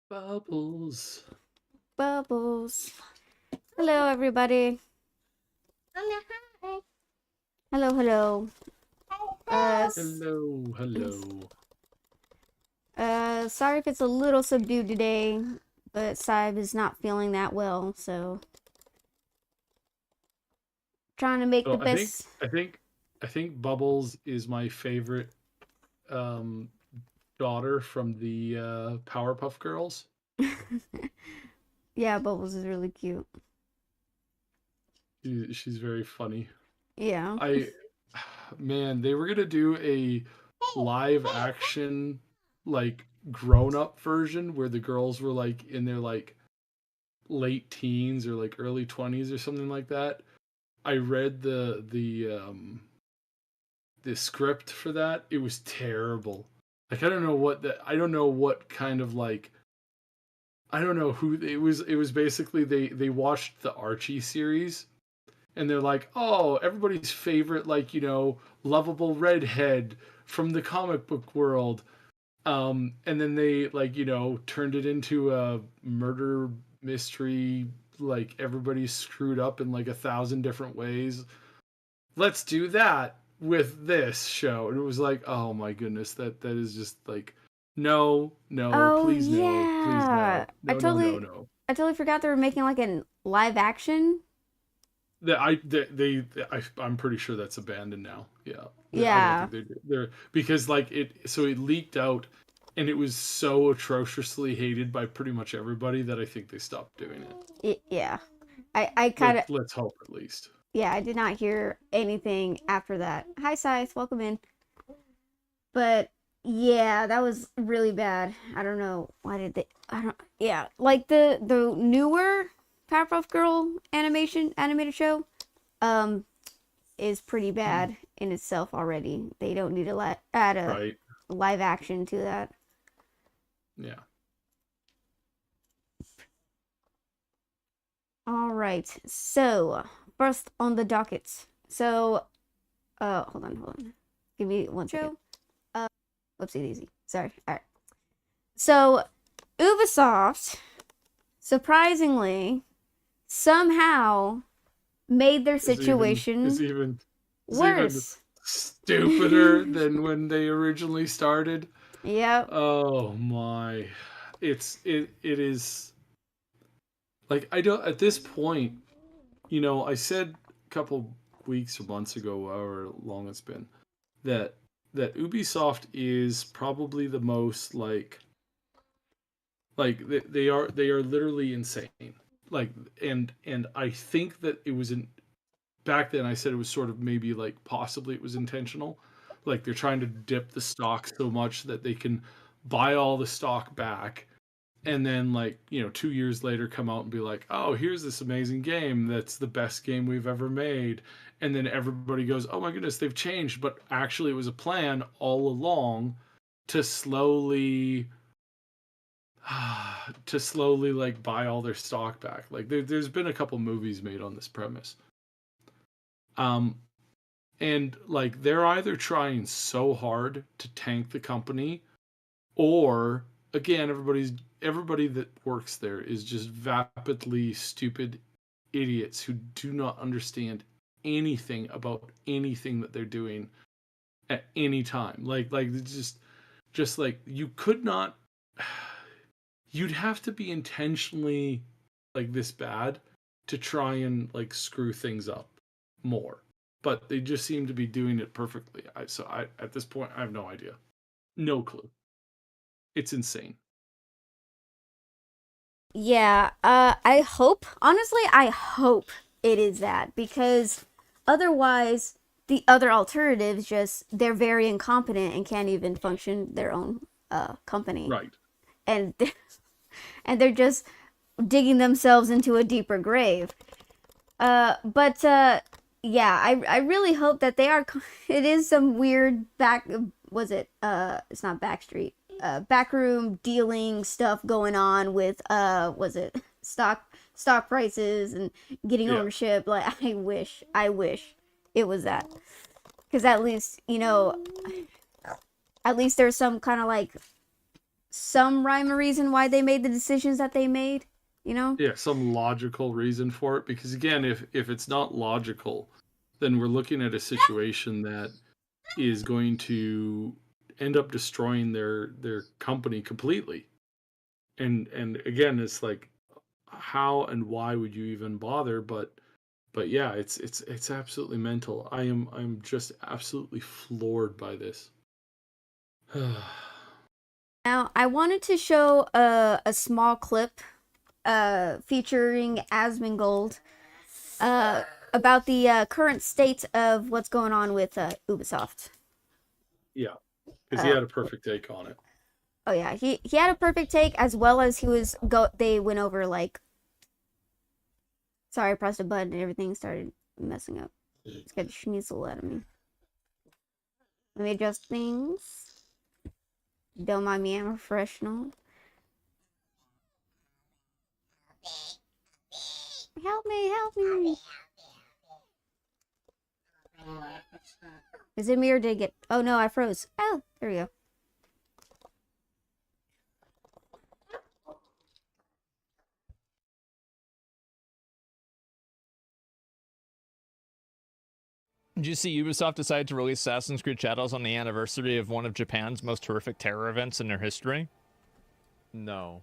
Bubbles. Bubbles. Hello, everybody. Hello, hello. Hello, hello. Sorry if it's a little subdued today, but Saib is not feeling that well, so trying to make the So best. I think Bubbles is my favorite um daughter from the Powerpuff Girls. Yeah, Bubbles is really cute. She's very funny. Yeah. I man, they were gonna do a live action like grown up version where the girls were like in their like late teens or like early 20s or something like that. I read the script for that. It was terrible. Like I don't know what kind of like I don't know who it was. It was basically they watched the Archie series and they're like, oh, everybody's favorite like lovable redhead from the comic book world. And then they like turned it into a murder mystery. Like everybody's screwed up in like 1,000 different ways. Let's do that with this show. And it was like, oh my goodness, that is just like no, no, Oh please no, please yeah. no. No, no, no, no. I totally forgot they were making like a live action. I'm pretty sure that's abandoned now. Yeah. I don't Yeah. think they're because like it leaked out and it was so atrociously hated by pretty much everybody that I think they stopped doing it. Yeah. I kind of Let's hope at least. yeah, I did not hear anything after that. Hi, Scythe, welcome in. But yeah, that was really bad. I don't know why did they. I don't. Yeah, like the newer Powerpuff Girl animated show, um, is pretty Mm, bad in itself already. They don't need to add a right. live action to that. Yeah. All right. So first on the docket. So, hold on. Give me one second. Whoopsie daisy. Sorry. All right. So, Ubisoft, surprisingly, somehow made their Is situation even is even worse. stupider than when they originally started. Yep. Oh my. It is like I don't at this point, I said a couple weeks or months ago, however long it's been, that Ubisoft is probably the most they are literally insane. Like and I think that it was in back then I said it was sort of maybe like possibly it was intentional. Like they're trying to dip the stock so much that they can buy all the stock back and then like 2 years later come out and be like, oh, here's this amazing game that's the best game we've ever made. And then everybody goes, oh my goodness, they've changed, but actually it was a plan all along to slowly like buy all their stock back. Like there's been a couple movies made on this premise. um and like they're either trying so hard to tank the company, or again everybody that works there is just vapidly stupid idiots who do not understand anything about anything that they're doing at any time. Like it's just like you could not you'd have to be intentionally like this bad to try and like screw things up more, but they just seem to be doing it perfectly. I at this point I have no idea, no clue. It's insane. Yeah. I hope it is that because otherwise, the other alternatives just they're very incompetent and can't even function their own company, Right. and and they're just digging themselves into a deeper grave. But yeah, I really hope that they are. It is some weird back. Was it? It's not Backstreet. Backroom dealing stuff going on with was it stock prices and getting Yeah. ownership. Like I wish it was that, because at least at least there's some kind of like some rhyme or reason why they made the decisions that they made, you know? Yeah, some logical reason for it. Because again, if it's not logical, then we're looking at a situation that is going to end up destroying their company completely. And again, it's like, how and why would you even bother? But yeah, it's absolutely mental. I'm just absolutely floored by this. Now, I wanted to show a small clip featuring Asmongold about the current state of what's going on with Ubisoft. Yeah, because he had a perfect take on it. Oh yeah, he had a perfect take, as well as they went over like, sorry, I pressed a button and everything started messing up. It's got a schnitzel out of me. Let me adjust things. Don't mind me, I'm a professional. Help me, help me. Is it me or did it get... Oh no, I froze. Oh, there we go. Did you see Ubisoft decided to release Assassin's Creed Shadows on the anniversary of one of Japan's most horrific terror events in their history? No.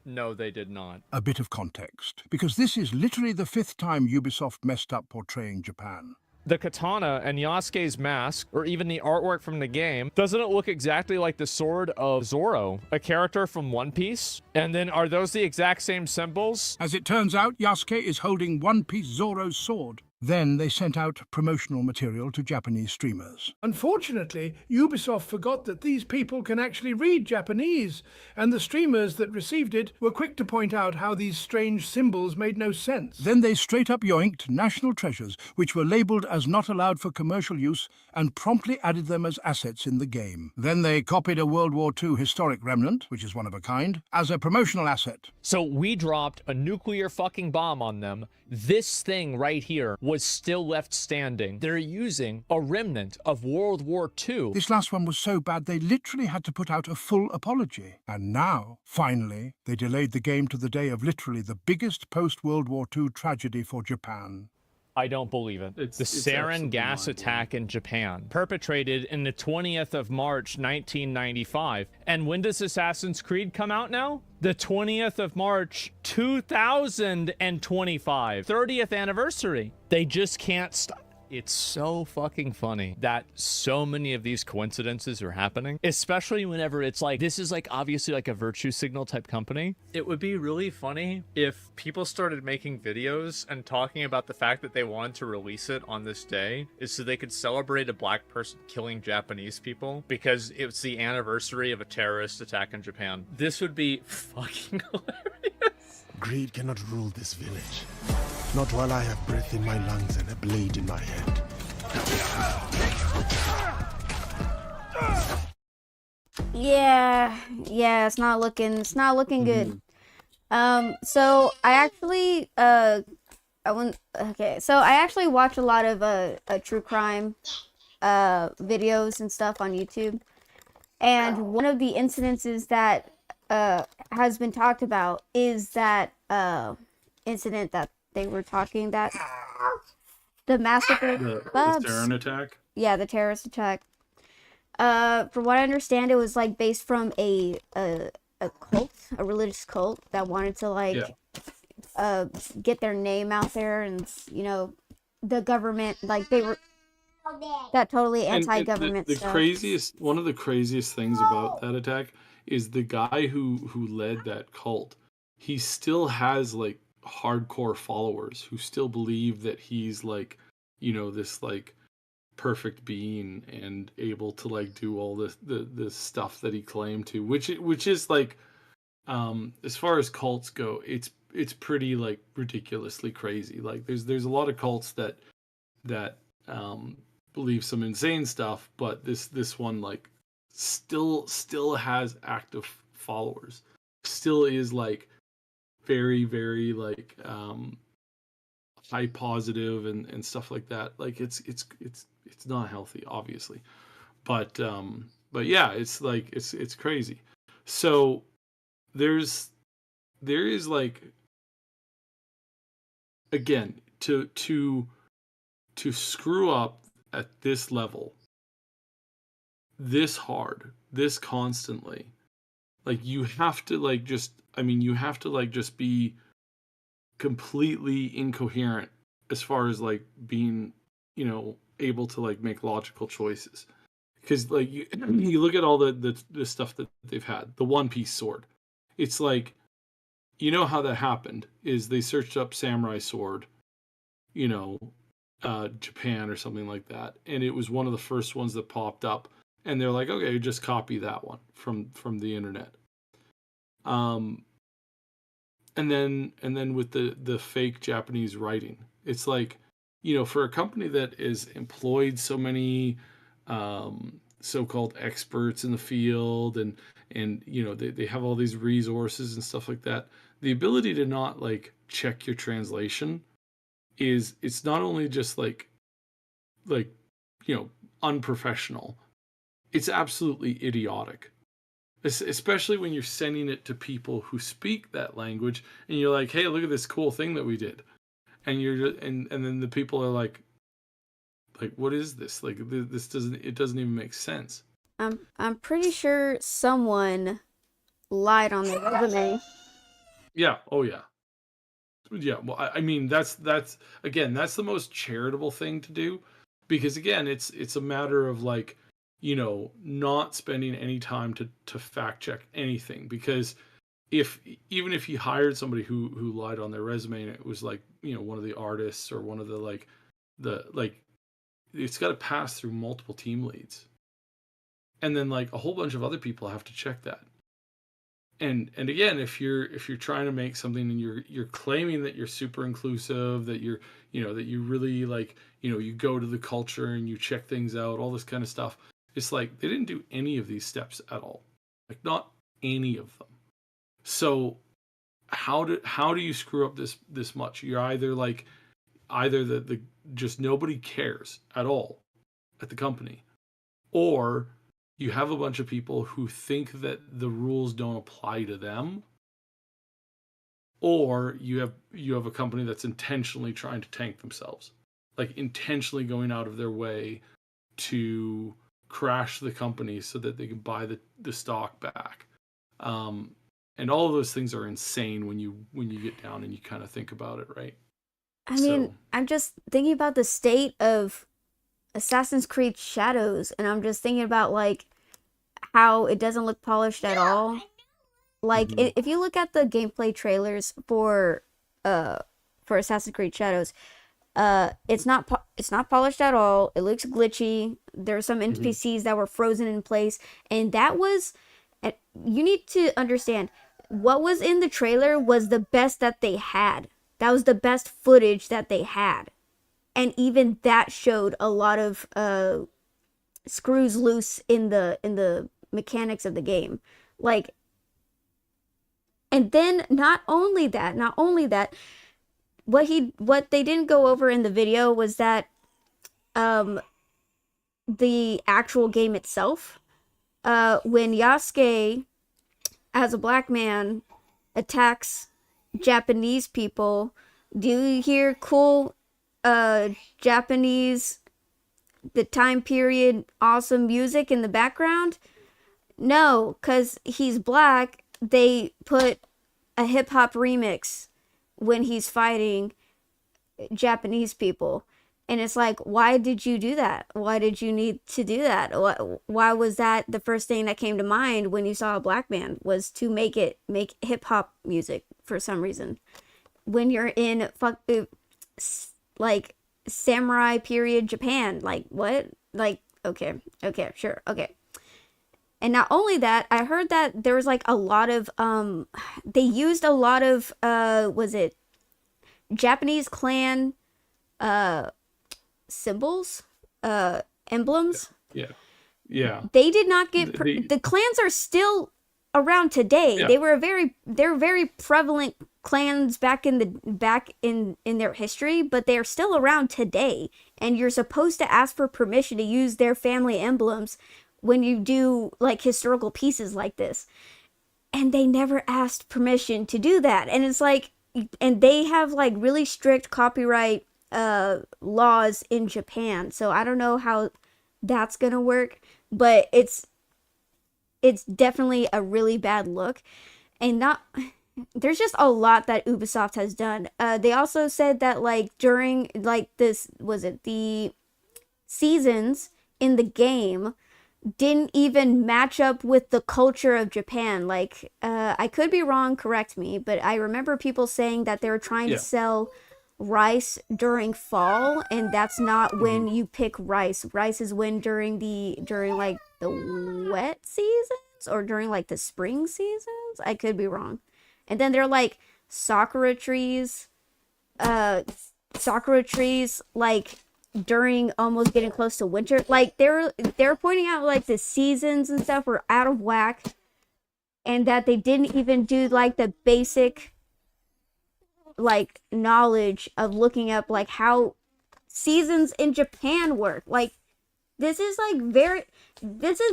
No, they did not. A bit of context, because this is literally the 5th time Ubisoft messed up portraying Japan. The katana and Yasuke's mask, or even the artwork from the game, doesn't it look exactly like the sword of Zoro, a character from One Piece? And then are those the exact same symbols? As it turns out, Yasuke is holding One Piece Zoro's sword. Then they sent out promotional material to Japanese streamers. Unfortunately, Ubisoft forgot that these people can actually read Japanese, and the streamers that received it were quick to point out how these strange symbols made no sense. Then they straight up yoinked national treasures, which were labelled as not allowed for commercial use, and promptly added them as assets in the game. Then they copied a World War II historic remnant, which is one of a kind, as a promotional asset. So we dropped a nuclear fucking bomb on them. This thing right here was still left standing. They're using a remnant of World War II. This last one was so bad they literally had to put out a full apology. And now, finally, they delayed the game to the day of literally the biggest post-World War II tragedy for Japan. I don't believe it. The sarin gas attack in Japan, perpetrated in the 20th of March, 1995. And when does Assassin's Creed come out now? The 20th of March, 2025. 30th anniversary. They just can't stop. It's so fucking funny that so many of these coincidences are happening, especially whenever it's like, this is like obviously like a virtue signal type company. It would be really funny if people started making videos and talking about the fact that they wanted to release it on this day is so they could celebrate a black person killing Japanese people because it's the anniversary of a terrorist attack in Japan. This would be fucking hilarious. Greed cannot rule this village. Not while I have breath in my lungs and a blade in my hand. Yeah, it's not looking good. So I actually so I actually watch a lot of true crime videos and stuff on YouTube. And one of the incidences that has been talked about is that incident that they were talking, that the massacre, The Sarin attack. yeah, the terrorist attack. From what I understand, it was like based from a cult, a religious cult that wanted to like get their name out there, and you know, the government, like they were that totally anti-government The stuff. craziest, one of the craziest things about that attack is the guy who led that cult. He still has like hardcore followers who still believe that he's like, you know, this like perfect being and able to like do all the stuff that he claimed to, which is like, as far as cults go, it's pretty like ridiculously crazy. Like there's a lot of cults that believe some insane stuff, but this one like still has active followers, still is like very, very like high positive and stuff like that. Like it's not healthy, obviously, but yeah, it's like it's crazy. So there is like, again, to screw up at this level, this hard, this constantly, like you have to like just, I mean, you have to like just be completely incoherent as far as like being, able to like make logical choices. Because like you look at all the stuff that they've had, the One Piece sword. It's like, how that happened is they searched up samurai sword, Japan or something like that, and it was one of the first ones that popped up, and they're like, okay, just copy that one from the internet. And then with the fake Japanese writing, it's like, for a company that is employed so many so-called experts in the field, and they have all these resources and stuff like that, the ability to not like check your translation it's not only just like unprofessional, it's absolutely idiotic. Especially when you're sending it to people who speak that language, and you're like, hey, look at this cool thing that we did, and you're just, and then the people are like, what is this? Like, this doesn't even make sense. I'm pretty sure someone lied on their resume. Yeah. Oh yeah. Yeah. Well, I mean, that's again, that's the most charitable thing to do, because again, it's a matter of like, not spending any time to fact check anything, because even if you hired somebody who lied on their resume, and it was like, one of the artists or one of the it's got to pass through multiple team leads, and then like a whole bunch of other people have to check that. And again, if you're trying to make something and you're claiming that you're super inclusive, that you're that you really like, you go to the culture and you check things out, all this kind of stuff, it's like they didn't do any of these steps at all, like not any of them. So how do you screw up this much? You're either the just nobody cares at all at the company, or you have a bunch of people who think that the rules don't apply to them, or you have a company that's intentionally trying to tank themselves, like intentionally going out of their way to crash the company so that they can buy the stock back. And all of those things are insane when you get down and you kind of think about it, right? I mean, I'm just thinking about the state of Assassin's Creed Shadows, and I'm just thinking about like how it doesn't look polished at all. Like if you look at the gameplay trailers for Assassin's Creed Shadows, it's not polished at all. It looks glitchy. There are some NPCs that were frozen in place, and that was, you need to understand, what was in the trailer was the best that they had. That was the best footage that they had. And even that showed a lot of screws loose in the mechanics of the game. Like, and then not only that, what they didn't go over in the video was that the actual game itself, when Yasuke as a black man attacks Japanese people, do you hear cool Japanese, the time period, awesome music in the background? No, because he's black. They put a hip-hop remix when he's fighting Japanese people. And it's like, why did you do that? Why did you need to do that? Why was that the first thing that came to mind when you saw a black man, was to make hip-hop music for some reason? When you're in like samurai period Japan, like what? Like, okay, sure, okay. And not only that, I heard that there was like a lot of they used a lot of was it Japanese clan symbols, emblems? Yeah. They did not get the clans are still around today. Yeah. They're very prevalent clans back in their history, but they're still around today, and you're supposed to ask for permission to use their family emblems when you do like historical pieces like this. and they never asked permission to do that. And it's like, and they have like really strict copyright laws in Japan, so I don't know how that's gonna work, but it's definitely a really bad look. And not there's just a lot that Ubisoft has done. They also said that like during like this, was it the seasons in the game, didn't even match up with the culture of Japan. Like, I could be wrong, correct me, but I remember people saying that they were trying to sell rice during fall, and that's not when you pick rice. Rice is when during like the wet seasons or during like the spring seasons. I could be wrong. And then they're like sakura trees like during almost getting close to winter. Like they're pointing out like the seasons and stuff were out of whack, and that they didn't even do like the basic like knowledge of looking up like how seasons in Japan work. Like this is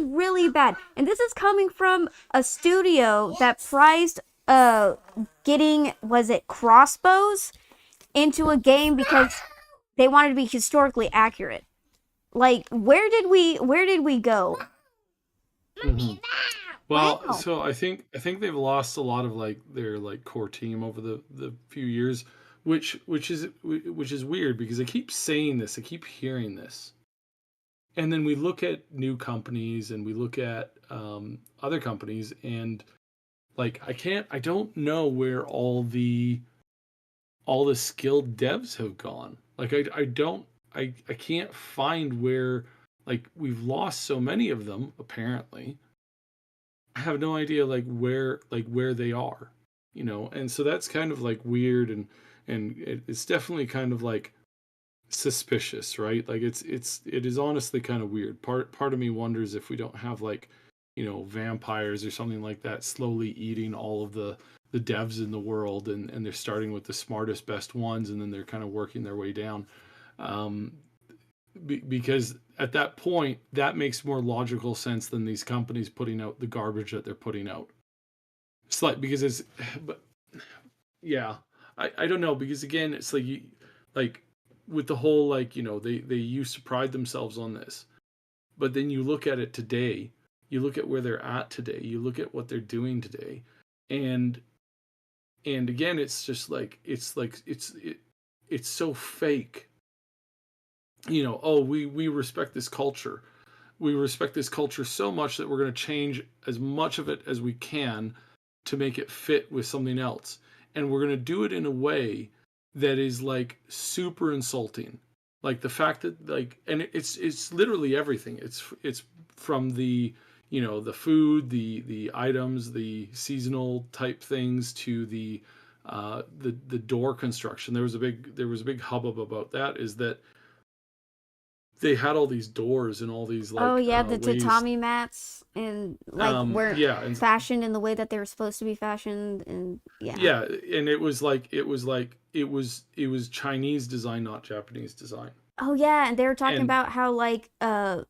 really bad, and this is coming from a studio that prized getting, was it crossbows into a game because they wanted to be historically accurate. Like where did we go? Mm-hmm. Well, Wow. so I think they've lost a lot of like their like core team over the few years, which is weird because I keep saying this, I keep hearing this, and then we look at new companies and we look at other companies, and like I don't know where all the skilled devs have gone. Like I can't find where, like, we've lost so many of them apparently. I have no idea like where they are, you know. And so that's kind of like weird, and it's definitely kind of like suspicious, right? Like it is honestly kind of weird. Part of me wonders if we don't have like, you know, vampires or something like that slowly eating all of the devs in the world, and they're starting with the smartest, best ones, and then they're kind of working their way down. Because at that point, that makes more logical sense than these companies putting out the garbage that they're putting out. It's like, because it's, but yeah, I don't know, because again, it's like like with the whole, like, you know, they used to pride themselves on this, but then you look at it today, you look at where they're at today, you look at what they're doing today, and again, it's just like it's so fake. You know, oh, we respect this culture. We respect this culture so much that we're going to change as much of it as we can to make it fit with something else. And we're going to do it in a way that is like super insulting. Like the fact that, like, and it's literally everything. It's from the, you know, the food, the items, the seasonal type things, to the door construction. There was a big hubbub about that, is that they had all these doors and all these like, Oh yeah, the ways. tatami mats, and like weren't And fashioned in the way that they were supposed to be fashioned, and yeah, and it was Chinese design, not Japanese design. Oh yeah, and they were talking And about how like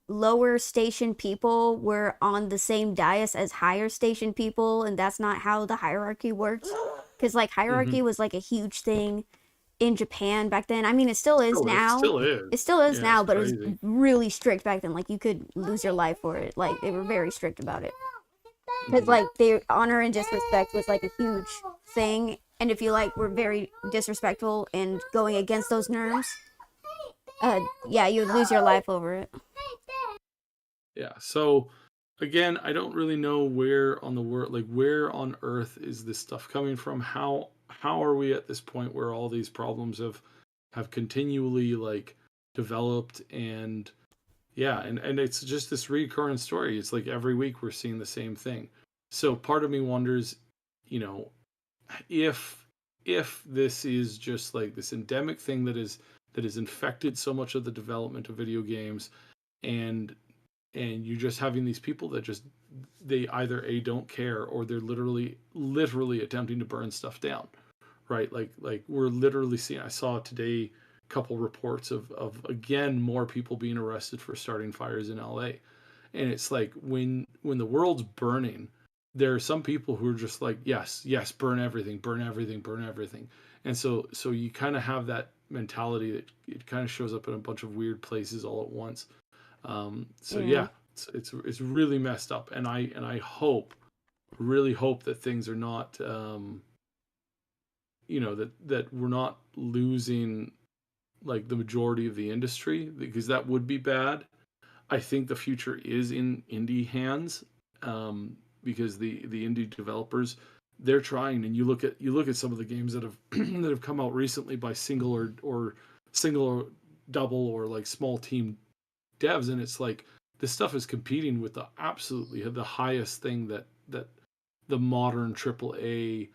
lower station people were on the same dais as higher station people, and that's not how the hierarchy worked. Because like hierarchy was like a huge thing in Japan back then. I mean, it still is now. Still is. It still is Yeah, now, it's but it was crazy. really strict back then. Like you could lose your life for it. Like they were very strict about it. Because like their honor and disrespect was like a huge thing, and if you like were very disrespectful and going against those norms, yeah, you would lose your life over it. Yeah. So again, I don't really know where on the world, like where on earth is this stuff coming from? How are we at this point where all these problems have continually like developed? And yeah, and it's just this recurrent story. It's like every week we're seeing the same thing. So part of me wonders, you know, if this is just like this endemic thing that is infected so much of the development of video games, and you're just having these people that just, they either don't care, or they're literally attempting to burn stuff down, right? Like we're literally seeing, I saw today a couple reports of again more people being arrested for starting fires in LA. And it's like when the world's burning, there are some people who are just like, yes, yes, burn everything, burn everything, burn everything. And so you kind of have that mentality that it kind of shows up in a bunch of weird places all at once. So Yeah. yeah, it's really messed up, and I hope, really hope that things are not, that we're not losing like the majority of the industry, because that would be bad. I think the future is in indie hands, because the indie developers, they're trying, and you look at some of the games that have that have come out recently by single or single or double or like small team devs, and it's like this stuff is competing with the absolutely the highest thing that the modern AAA,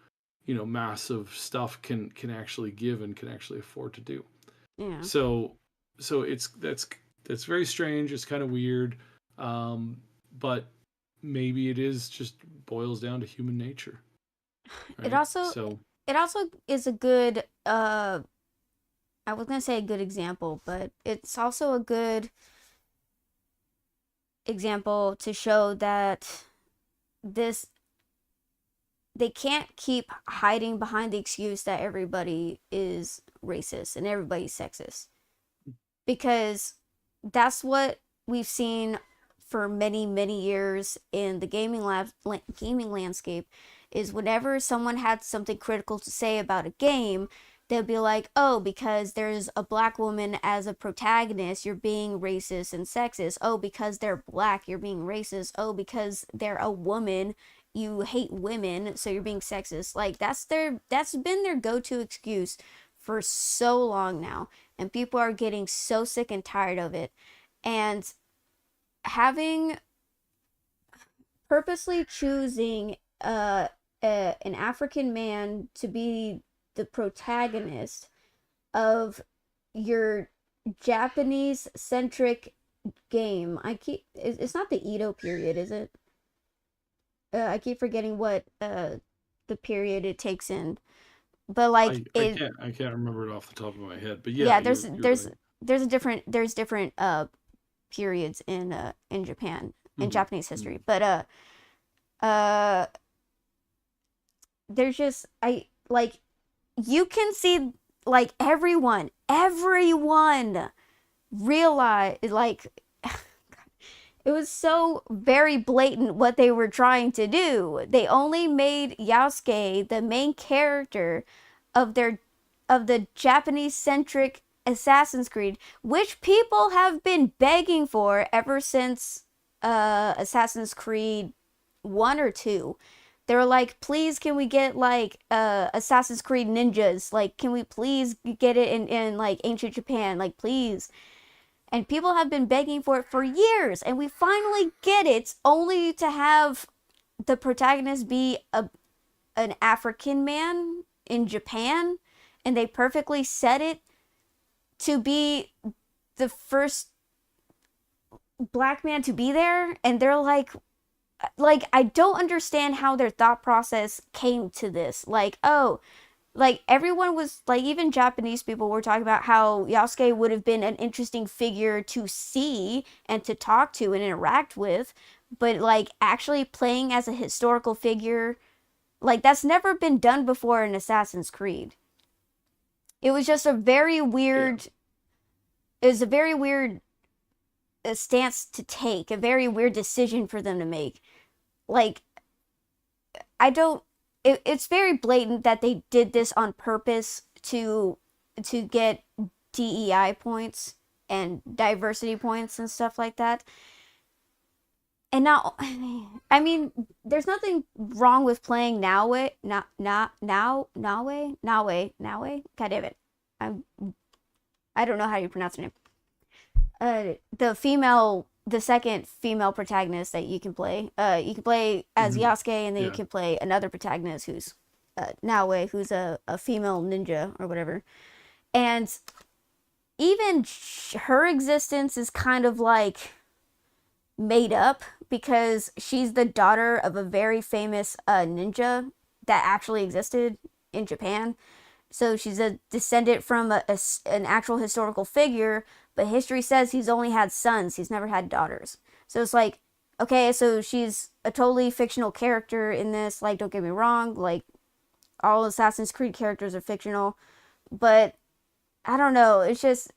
massive stuff can actually give and can actually afford to do. Yeah. So that's very strange. It's kind of weird, but maybe it is just boils down to human nature, It right? also So it also is a good I was gonna say a good example, but it's also a good example to show that this they can't keep hiding behind the excuse that everybody is racist and everybody's sexist, because that's what we've seen for many years in the gaming landscape. Is whenever someone had something critical to say about a game, they'll be like, oh, because there's a black woman as a protagonist, you're being racist and sexist. Oh, because they're black, you're being racist. Oh, because they're a woman, you hate women, so you're being sexist. Like that's been their go-to excuse for so long now, and people are getting so sick and tired of it. And having purposely choosing an African man to be the protagonist of your Japanese centric game. It's not the Edo period, is it? I keep forgetting what the period it takes in. But like I can't remember it off the top of my head, but yeah, yeah, you're right. there's different periods in Japan, in Hmm. Japanese history. But uh there's just I like you can see like everyone realize like it was so very blatant what they were trying to do. They only made Yasuke the main character of the Japanese centric Assassin's Creed, which people have been begging for ever since Assassin's Creed 1 or 2. They were like, please, can we get like Assassin's Creed ninjas? Like, can we please get it in like ancient Japan? Like, please. And people have been begging for it for years, and we finally get it, only to have the protagonist be an African man in Japan, and they perfectly set it to be the first black man to be there, and they're like I don't understand how their thought process came to this. Like, oh, like everyone was like, even Japanese people were talking about how Yasuke would have been an interesting figure to see and to talk to and interact with, but like actually playing as a historical figure, like that's never been done before in Assassin's Creed. It was just a very Yeah. weird it was a very weird stance to take, a very weird decision for them to make. Like I don't it's very blatant that they did this on purpose to get DEI points and diversity points and stuff like that. And now, I mean, there's nothing wrong with playing Nawe, Nawe. God damn it, I'm I don't know how you pronounce her name. The second female protagonist that you can play. You can play as Hmm. Yasuke, and then you Yeah. can play another protagonist who's Nawe, who's a female ninja or whatever. And even her existence is kind of like made up, because she's the daughter of a very famous ninja that actually existed in Japan. So she's a descendant from an actual historical figure, but history says he's only had sons. He's never had daughters. So it's like okay, so she's a totally fictional character in this. Like, don't get me wrong, like, all Assassin's Creed characters are fictional, but I don't know. It's just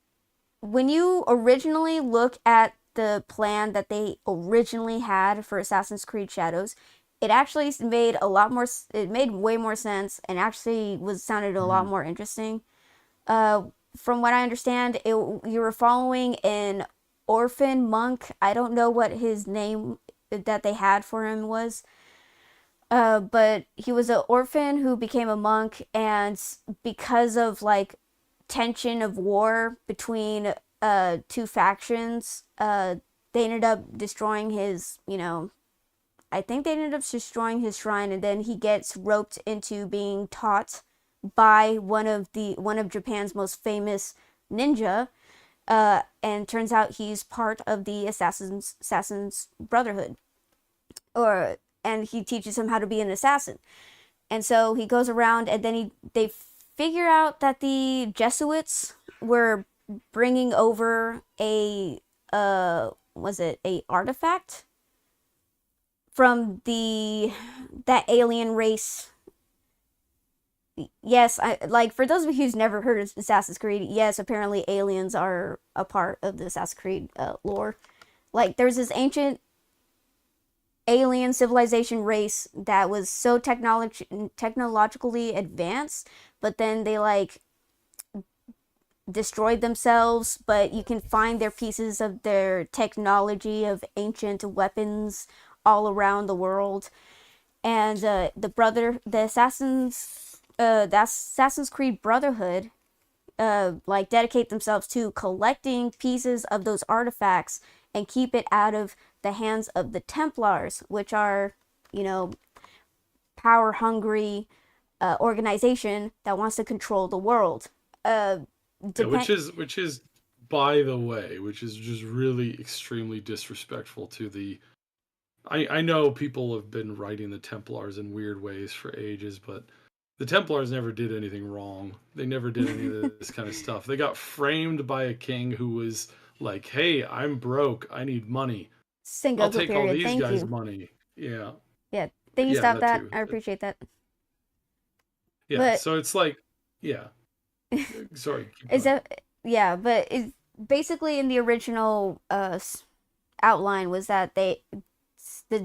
when you originally look at the plan that they originally had for Assassin's Creed Shadows, it actually made a lot more. It made way more sense, and actually sounded a lot more interesting. From what I understand, you were following an orphan monk. I don't know what his name that they had for him was. But he was an orphan who became a monk, and because of like tension of war between two factions, they ended up destroying his, I think they ended up destroying his shrine, and then he gets roped into being taught by one of Japan's most famous ninja, and turns out he's part of the Assassin's Brotherhood, and he teaches him how to be an assassin. And so he goes around, and then they figure out that the Jesuits were bringing over a artifact from that alien race. Yes, for those of you who's never heard of Assassin's Creed, yes, apparently aliens are a part of the Assassin's Creed lore. Like, there's this ancient alien civilization race that was so technologically advanced, but then they destroyed themselves, but you can find their pieces of their technology of ancient weapons all around the world. And the Assassin's Creed Brotherhood dedicate themselves to collecting pieces of those artifacts and keep it out of the hands of the Templars, which are, power hungry organization that wants to control the world. Which is, by the way, which is just really extremely disrespectful to the. I know people have been writing the Templars in weird ways for ages, but the Templars never did anything wrong. They never did any of this kind of stuff. They got framed by a king who was like, "Hey, I'm broke. I need money. I'll take all these guys' money." Yeah. Yeah. Thank you. Stop that. I appreciate that. Yeah. But, so it's like, yeah. Sorry. But it's basically in the original outline was that the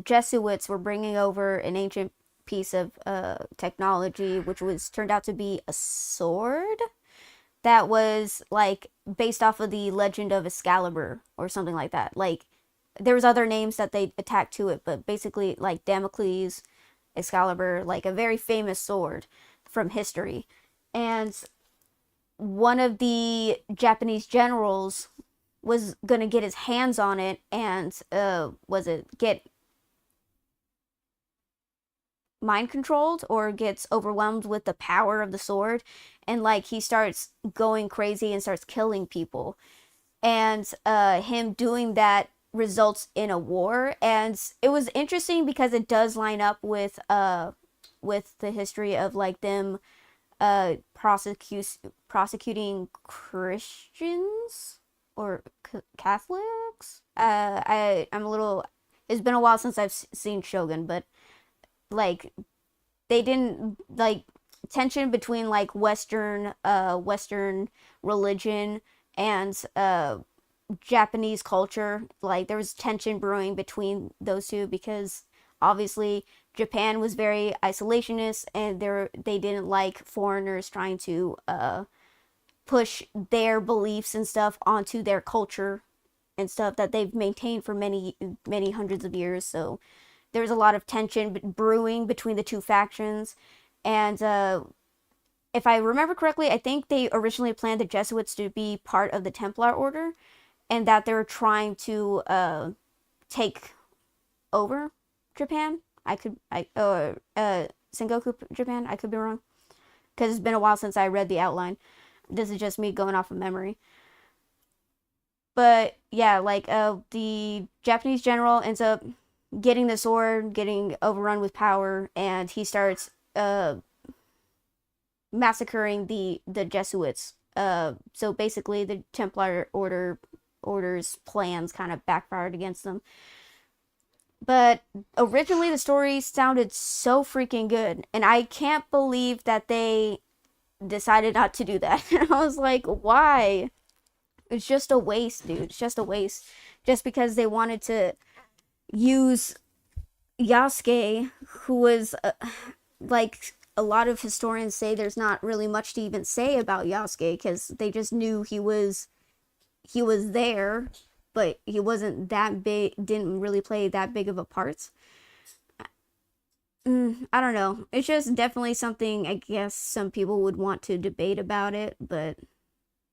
Jesuits were bringing over an ancient piece of technology, which turned out to be a sword that was based off of the legend of Excalibur or something like that. There was other names that they attacked to it, but basically Damocles, Excalibur, a very famous sword from history. And one of the Japanese generals was gonna get his hands on it and get mind controlled or gets overwhelmed with the power of the sword, and he starts going crazy and starts killing people, and him doing that results in a war. And it was interesting because it does line up with the history of them prosecuting Christians or Catholics. I'm a little. It's been a while since I've seen Shogun, but they didn't tension between Western religion and Japanese culture. There was tension brewing between those two because obviously Japan was very isolationist, and they didn't like foreigners trying to push their beliefs and stuff onto their culture and stuff that they've maintained for many hundreds of years. So there's a lot of tension brewing between the two factions. And if I remember correctly, I think they originally planned the Jesuits to be part of the Templar Order, and that they were trying to take over Japan. Sengoku Japan. I could be wrong, because it's been a while since I read the outline. This is just me going off of memory. But yeah, the Japanese general ends up getting the sword, getting overrun with power, and he starts massacring the Jesuits. So basically the Templar Order's plans kind of backfired against them. But originally the story sounded so freaking good, and I can't believe that they decided not to do that. And I was like, why? It's just a waste, dude. It's just a waste. Just because they wanted to use Yasuke, who was like a lot of historians say there's not really much to even say about Yasuke because they just knew he was there, but he wasn't that big, didn't really play that big of a part. I don't know. It's just definitely something I guess some people would want to debate about it, but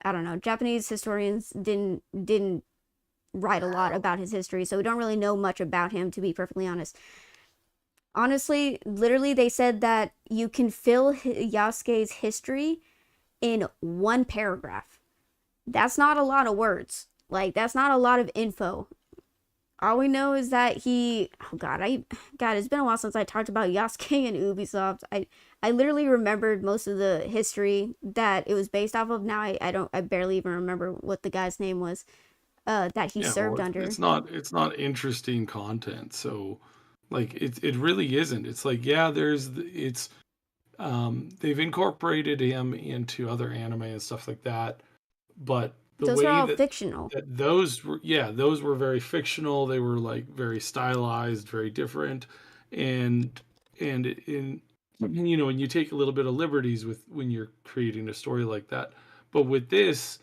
I don't know. Japanese historians didn't write a lot about his history, so we don't really know much about him, to be perfectly honest. Honestly, literally, they said that you can fill Yasuke's history in one paragraph. That's not a lot of words. Like, that's not a lot of info. All we know is that God, it's been a while since I talked about Yasuke and Ubisoft. I literally remembered most of the history that it was based off of. Now I barely even remember what the guy's name was that he served under. It's not interesting content. So, like, it really isn't. It's like, yeah, they've incorporated him into other anime and stuff like that, but those are all fictional. Those were very fictional. They were like very stylized, very different, and when you take a little bit of liberties with when you're creating a story like that. But with this,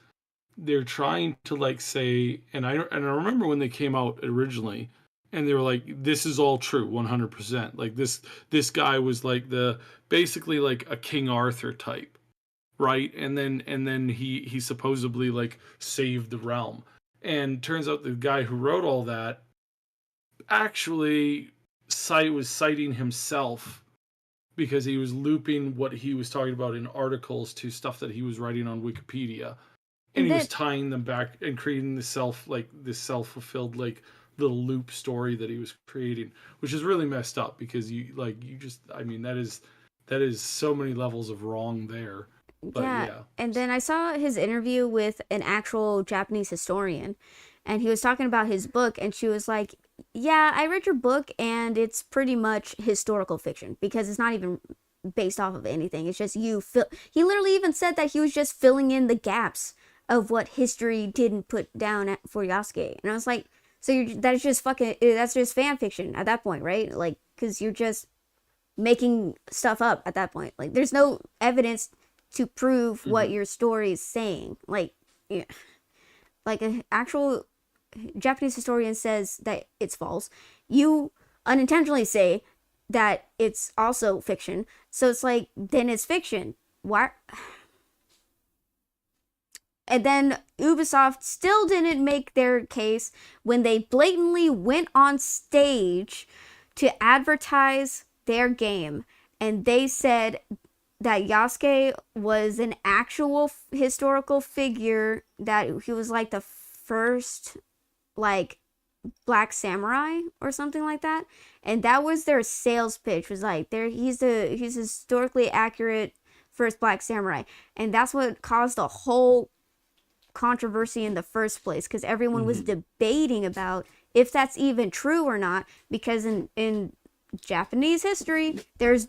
they're trying to like say, and I remember when they came out originally, and they were like, this is all true 100%. Like this guy was like basically like a King Arthur type, right? And then he supposedly like saved the realm. And turns out the guy who wrote all that actually was citing himself because he was looping what he was talking about in articles to stuff that he was writing on Wikipedia. And he was tying them back and creating this self-fulfilled like little loop story that he was creating, which is really messed up because that is so many levels of wrong there. But yeah. And then I saw his interview with an actual Japanese historian, and he was talking about his book, and she was like, yeah, I read your book, and it's pretty much historical fiction because it's not even based off of anything. It's just he literally even said that he was just filling in the gaps of what history didn't put down for Yasuke. And I was like, so that's just fan fiction at that point, right? Like, because you're just making stuff up at that point. Like, there's no evidence to prove what your story is saying. Like, yeah. Like an actual Japanese historian says that it's false. You unintentionally say that it's also fiction. So it's like, then it's fiction. Why? And then Ubisoft still didn't make their case when they blatantly went on stage to advertise their game. And they said that Yasuke was an actual historical figure, that he was like the first like black samurai or something like that. And that was their sales pitch, was like, he's historically accurate first black samurai. And that's what caused the whole controversy in the first place, because everyone was debating about if that's even true or not, because in Japanese history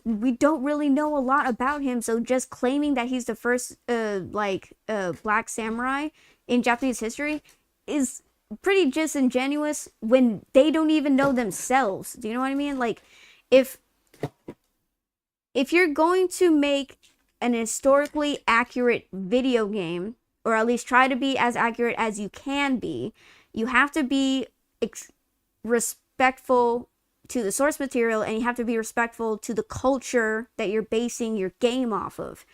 we don't really know a lot about him, so just claiming that he's the first black samurai in Japanese history is pretty disingenuous when they don't even know themselves. Do you know what I mean? Like, if you're going to make an historically accurate video game, or at least try to be as accurate as you can be, you have to be respectful to the source material, and you have to be respectful to the culture that you're basing your game off of.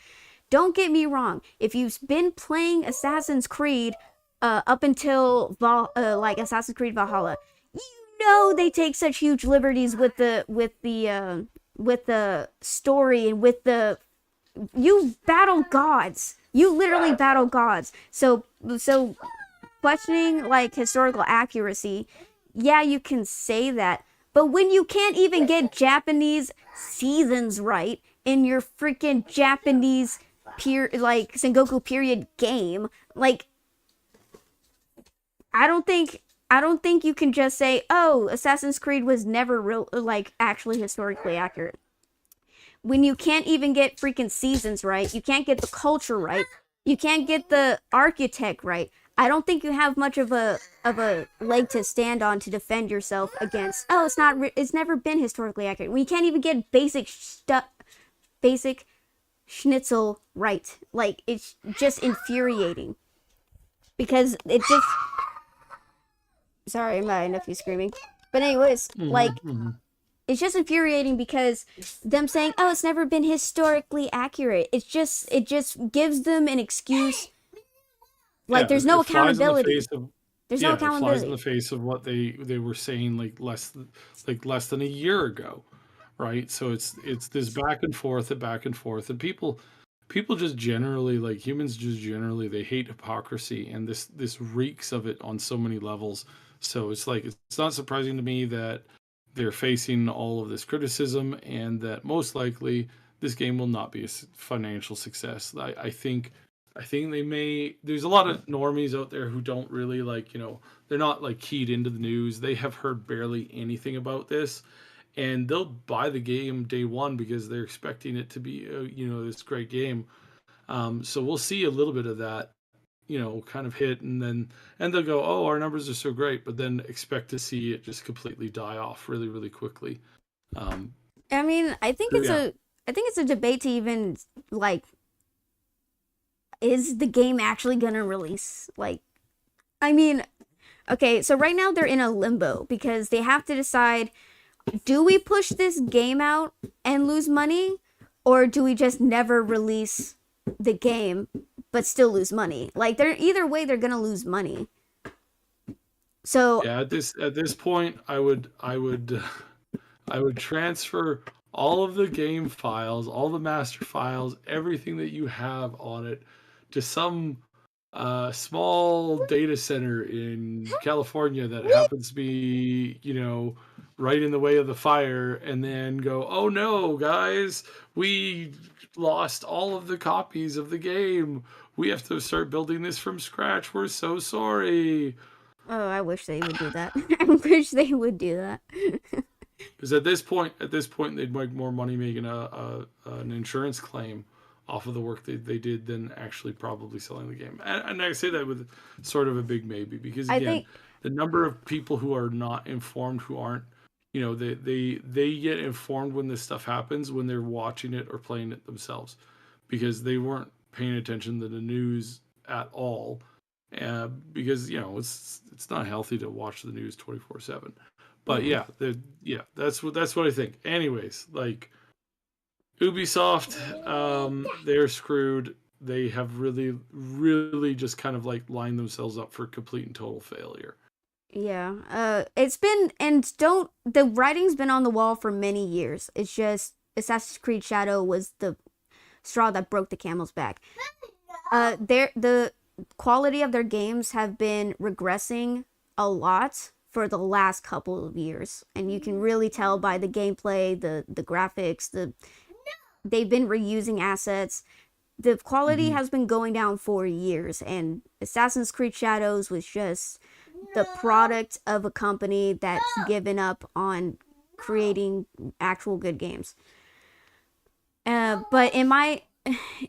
Don't get me wrong. If you've been playing Assassin's Creed up until Assassin's Creed Valhalla, you know they take such huge liberties with the story and with the, you battle gods. You literally battle gods. So questioning like historical accuracy, yeah, you can say that. But when you can't even get Japanese seasons right in your freaking Japanese Sengoku period game, like, I don't think I don't think you can just say, "Oh, Assassin's Creed was never real, like actually historically accurate." When you can't even get freaking seasons right, you can't get the culture right, you can't get the architect right. I don't think you have much of a leg to stand on to defend yourself against. Oh, it's never been historically accurate. We can't even get basic schnitzel right. Like, it's just infuriating because it just. Sorry, my nephew's screaming. But anyways, like. It's just infuriating because them saying, "Oh, it's never been historically accurate." It just gives them an excuse. Like, there's no accountability. There's no accountability. It flies in the face of what they were saying less than a year ago, right? So it's this back and forth, and people just generally, like, humans just generally, they hate hypocrisy, and this reeks of it on so many levels. So it's like, it's not surprising to me that they're facing all of this criticism, and that most likely this game will not be a financial success. I think they may. There's a lot of normies out there who don't really, like, they're not like keyed into the news. They have heard barely anything about this, and they'll buy the game day one because they're expecting it to be this great game. So we'll see a little bit of that, kind of hit, and they'll go, "Oh, our numbers are so great," but then expect to see it just completely die off really, really quickly. I mean, I think it's a debate to even, like, is the game actually gonna release? Like, I mean, okay, so right now they're in a limbo because they have to decide, do we push this game out and lose money, or do we just never release the game but still lose money? Like, either way they're gonna lose money. So yeah, at this point, I would transfer all of the game files, all the master files, everything that you have on it, to some small data center in California that happens to be, right in the way of the fire, and then go, "Oh no, guys, we lost all of the copies of the game. We have to start building this from scratch. We're so sorry." Oh, I wish they would do that. I wish they would do that. Because at this point, they'd make more money making an insurance claim off of the work they did than actually probably selling the game. And I say that with sort of a big maybe, because again, the number of people who are not informed, who aren't, they get informed when this stuff happens when they're watching it or playing it themselves, because they weren't paying attention to the news at all. Because it's not healthy to watch the news 24/7. But that's what I think. Anyways, like, Ubisoft, they're screwed. They have really, really just kind of like lined themselves up for complete and total failure. Yeah. The writing's been on the wall for many years. It's just Assassin's Creed Shadow was the straw that broke the camel's back. The quality of their games have been regressing a lot for the last couple of years, and you can really tell by the gameplay, the graphics, they've been reusing assets. The quality has been going down for years, and Assassin's Creed Shadows was just the product of a company that's given up on creating actual good games. But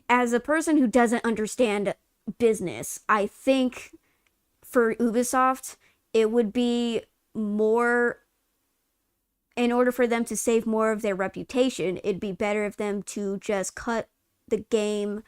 as a person who doesn't understand business, I think for Ubisoft, it would be more, in order for them to save more of their reputation, it'd be better of them to just cut the game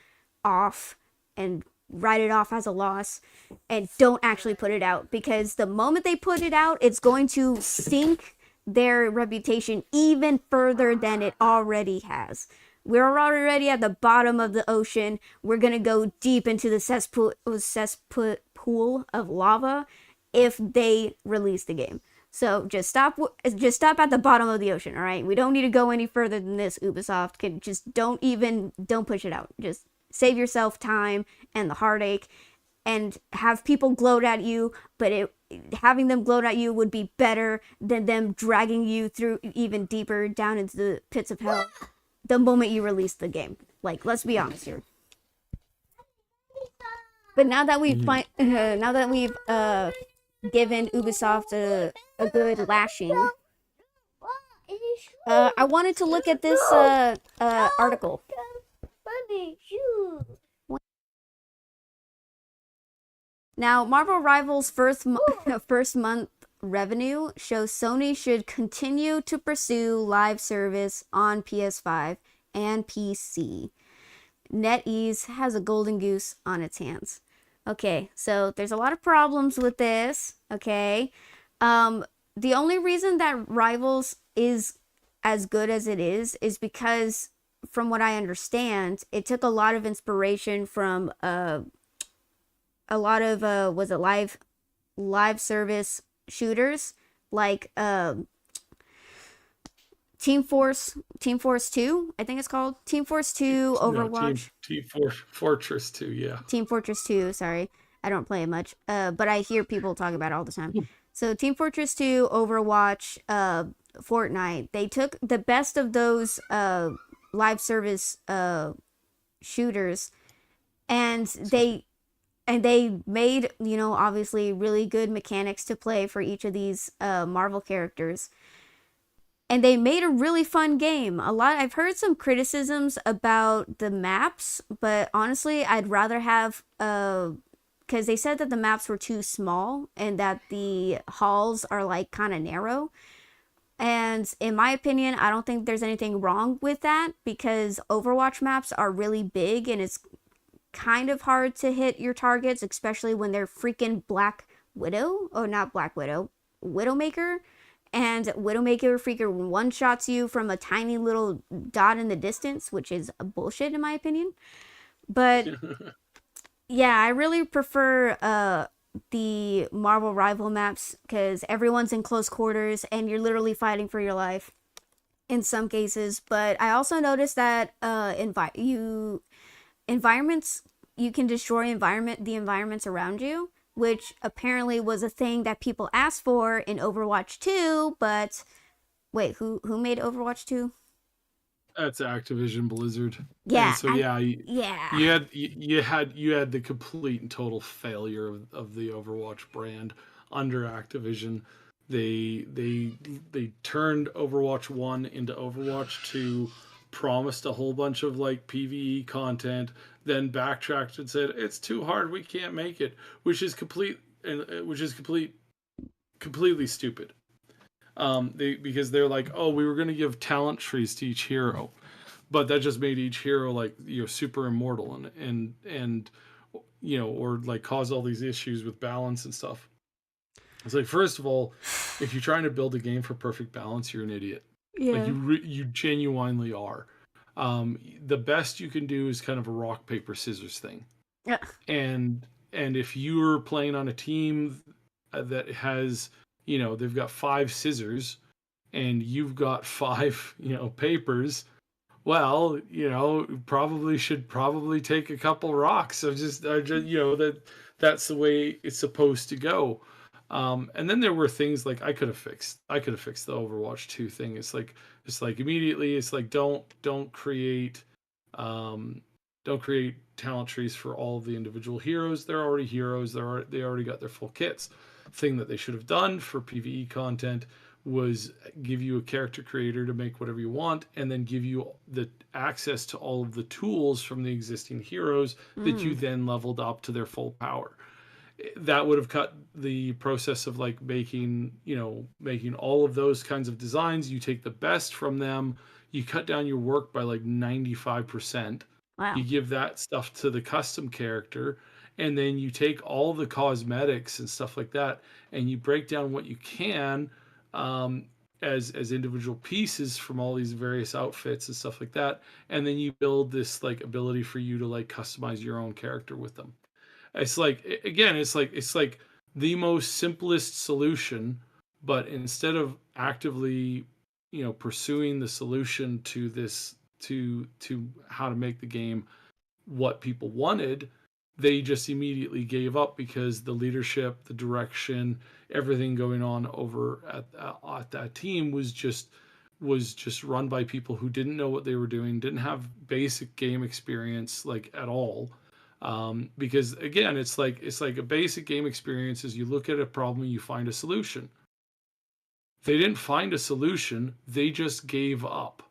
off and write it off as a loss and don't actually put it out, because the moment they put it out, it's going to sink their reputation even further than it already has. We're already at the bottom of the ocean. We're gonna go deep into the cesspool of lava if they release the game. So just stop at the bottom of the ocean, all right? We don't need to go any further than this, Ubisoft. Don't push it out. Just save yourself time and the heartache, and have people gloat at you, but having them gloat at you would be better than them dragging you through even deeper down into the pits of hell the moment you release the game. Like, let's be honest here. But now that we've given Ubisoft a good lashing. I wanted to look at this article. Now, Marvel Rivals' first month revenue shows Sony should continue to pursue live service on PS5 and PC. NetEase has a golden goose on its hands. Okay, so there's a lot of problems with this. Okay, the only reason that Rivals is as good as it is because, from what I understand, it took a lot of inspiration from a lot of was it live service shooters like Team Force 2, I think it's called. Team Force 2, Overwatch. No, Fortress 2, yeah. Team Fortress 2, sorry. I don't play it much, but I hear people talk about it all the time. So Team Fortress 2, Overwatch, Fortnite, they took the best of those live service shooters, and they made, obviously really good mechanics to play for each of these Marvel characters. And they made a really fun game. I've heard some criticisms about the maps, but honestly, I'd rather have, because they said that the maps were too small and that the halls are like kind of narrow. And in my opinion, I don't think there's anything wrong with that, because Overwatch maps are really big and it's kind of hard to hit your targets, especially when they're freaking Black Widow, or not Black Widow, Widowmaker. And Widowmaker freaking one-shots you from a tiny little dot in the distance, which is bullshit in my opinion. But yeah, I really prefer the Marvel Rival maps, because everyone's in close quarters and you're literally fighting for your life in some cases. But I also noticed that environments, you can destroy the environments around you, which apparently was a thing that people asked for in Overwatch 2, but wait, who made Overwatch 2? That's Activision Blizzard. Yeah. And so you had the complete and total failure of the Overwatch brand under Activision. They turned Overwatch 1 into Overwatch 2, promised a whole bunch of like PvE content, then backtracked and said it's too hard, we can't make it, which is completely stupid. Because they're like, oh, we were going to give talent trees to each hero, but that just made each hero like super immortal and or like cause all these issues with balance and stuff. It's like, first of all, if you're trying to build a game for perfect balance, you're an idiot. Yeah. Like you genuinely are. The best you can do is kind of a rock paper scissors thing. Yeah. And if you're playing on a team that has, they've got 5 scissors and you've got 5, papers, well, probably should take a couple rocks. So just that's the way it's supposed to go. And then there were things like I could have fixed the Overwatch 2 thing. It's like immediately it's like don't create talent trees for all of the individual heroes. They're already heroes. They already got their full kits. Thing that they should have done for PvE content was give you a character creator to make whatever you want, and then give you the access to all of the tools from the existing heroes that you then leveled up to their full power. That would have cut the process of like making all of those kinds of designs. You take the best from them, you cut down your work by like 95%. Wow. You give that stuff to the custom character, and then you take all the cosmetics and stuff like that, and you break down what you can as individual pieces from all these various outfits and stuff like that, and then you build this like ability for you to like customize your own character with them. It's like, again, it's like the most simplest solution, but instead of actively, pursuing the solution to this, to how to make the game what people wanted, they just immediately gave up because the leadership, the direction, everything going on over at that team was just run by people who didn't know what they were doing, didn't have basic game experience like at all. Because again, it's like a basic game experience is you look at a problem and you find a solution. They didn't find a solution, they just gave up.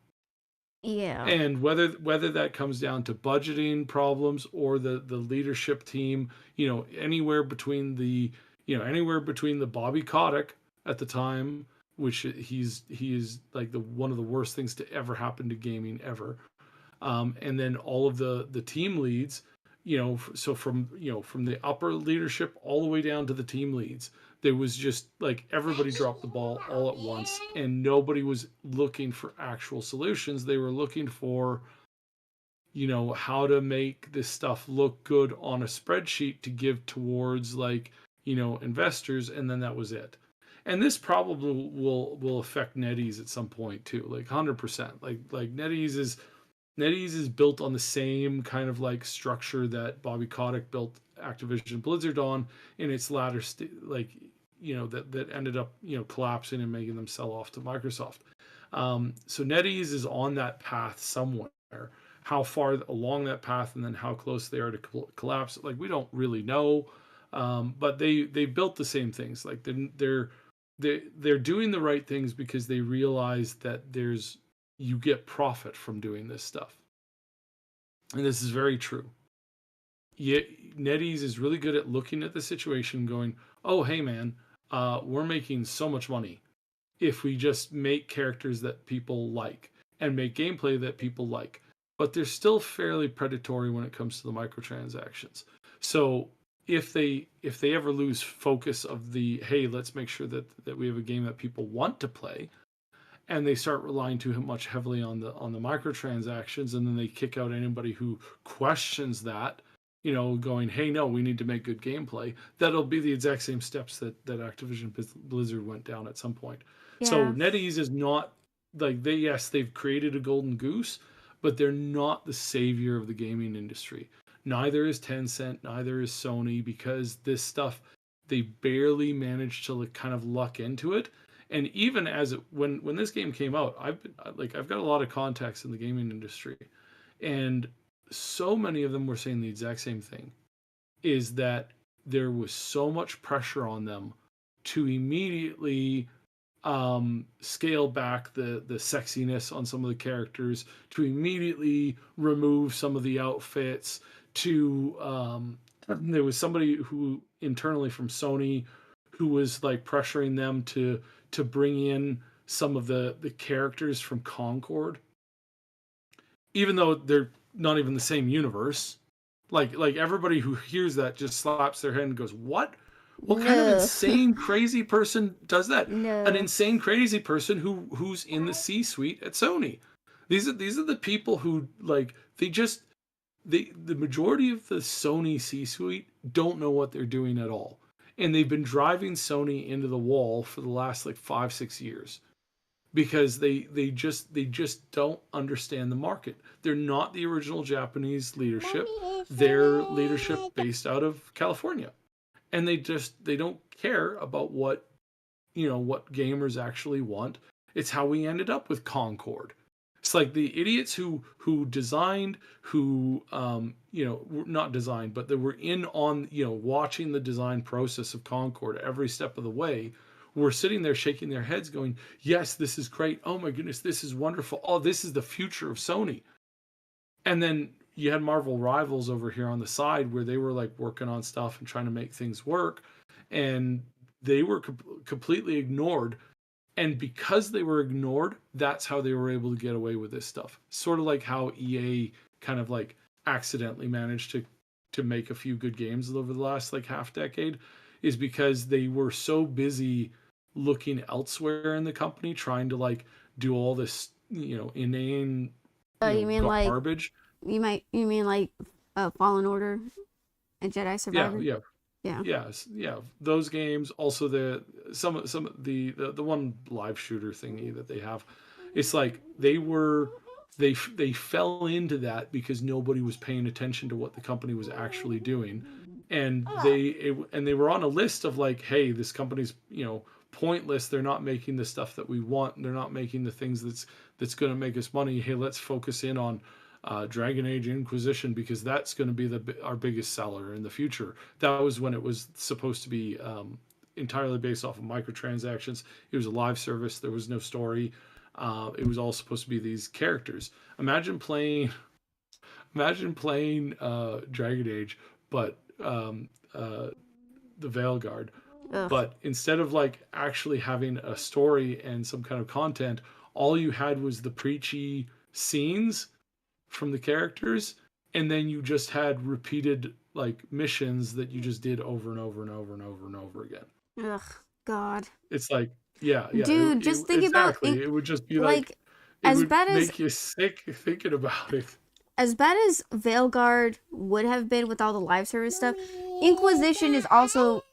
Yeah. And whether that comes down to budgeting problems or the leadership team, anywhere between the Bobby Kotick at the time, which he is like one of the worst things to ever happen to gaming ever, and then all of the team leads, so from the upper leadership all the way down to the team leads, there was just like everybody dropped the ball all at once, and nobody was looking for actual solutions. They were looking for how to make this stuff look good on a spreadsheet to give towards investors, and then that was it. And this probably will affect NetEase at some point too, like 100%. Like NetEase is built on the same kind of like structure that Bobby Kotick built Activision Blizzard on in its latter that ended up collapsing and making them sell off to Microsoft. So NetEase is on that path somewhere. How far along that path and then how close they are to collapse, like we don't really know. But they built the same things. Like they're doing the right things because they realize that you get profit from doing this stuff. And this is very true. Yet NetEase is really good at looking at the situation going, oh, hey, man, we're making so much money if we just make characters that people like and make gameplay that people like. But they're still fairly predatory when it comes to the microtransactions. So if they ever lose focus of the, hey, let's make sure that we have a game that people want to play, and they start relying too much heavily on the microtransactions, and then they kick out anybody who questions that, going, hey, no, we need to make good gameplay. That'll be the exact same steps that Activision Blizzard went down at some point. Yeah. So NetEase is not like they've created a golden goose, but they're not the savior of the gaming industry. Neither is Tencent, neither is Sony, because this stuff, they barely managed to kind of luck into it. And even when this game came out, I've got a lot of contacts in the gaming industry, and so many of them were saying the exact same thing, is that there was so much pressure on them to immediately scale back the sexiness on some of the characters, to immediately remove some of the outfits, there was somebody who internally from Sony who was like pressuring them to bring in some of the characters from Concord, even though they're not even the same universe. Like everybody who hears that just slaps their head and goes, what kind of insane crazy person does that? No. An insane crazy person who's in the C-suite at Sony. These are the people who the majority of the Sony C-suite don't know what they're doing at all. And they've been driving Sony into the wall for the last 5-6 years because they just don't understand the market. They're not the original Japanese leadership. They're leadership based out of California. And they don't care about what gamers actually want. It's how we ended up with Concord. It's like the idiots who designed, not designed, but they were in on, watching the design process of Concord every step of the way, were sitting there shaking their heads going, yes, this is great. Oh my goodness, this is wonderful. Oh, this is the future of Sony. And then you had Marvel Rivals over here on the side where they were working on stuff and trying to make things work. And they were completely ignored. And because they were ignored, that's how they were able to get away with this stuff. Sort of like how EA kind of accidentally managed to make a few good games over the last half decade, is because they were so busy looking elsewhere in the company, trying to do all this, inane garbage. You mean Fallen Order and Jedi Survivor? Yeah. Those games. Also, the one live shooter thingy that they have, it's they fell into that because nobody was paying attention to what the company was actually doing, and they were on a list of hey, this company's pointless. They're not making the stuff that we want. They're not making the things that's going to make us money. Hey, let's focus in on Dragon Age Inquisition, because that's going to be our biggest seller in the future. That was when it was supposed to be entirely based off of microtransactions. It was a live service. There was no story. It was all supposed to be these characters. Imagine playing Dragon Age, but the Veilguard. Ugh. But instead of like actually having a story and some kind of content, all you had was the preachy scenes from the characters, and then you just had repeated like missions that you just did over and over and over and over and over again. Ugh, God. It's like, yeah, Dude, just think about exactly. It would just be like it as would bad as make you sick thinking about it. as bad as Veilguard would have been with all the live service stuff, Inquisition is also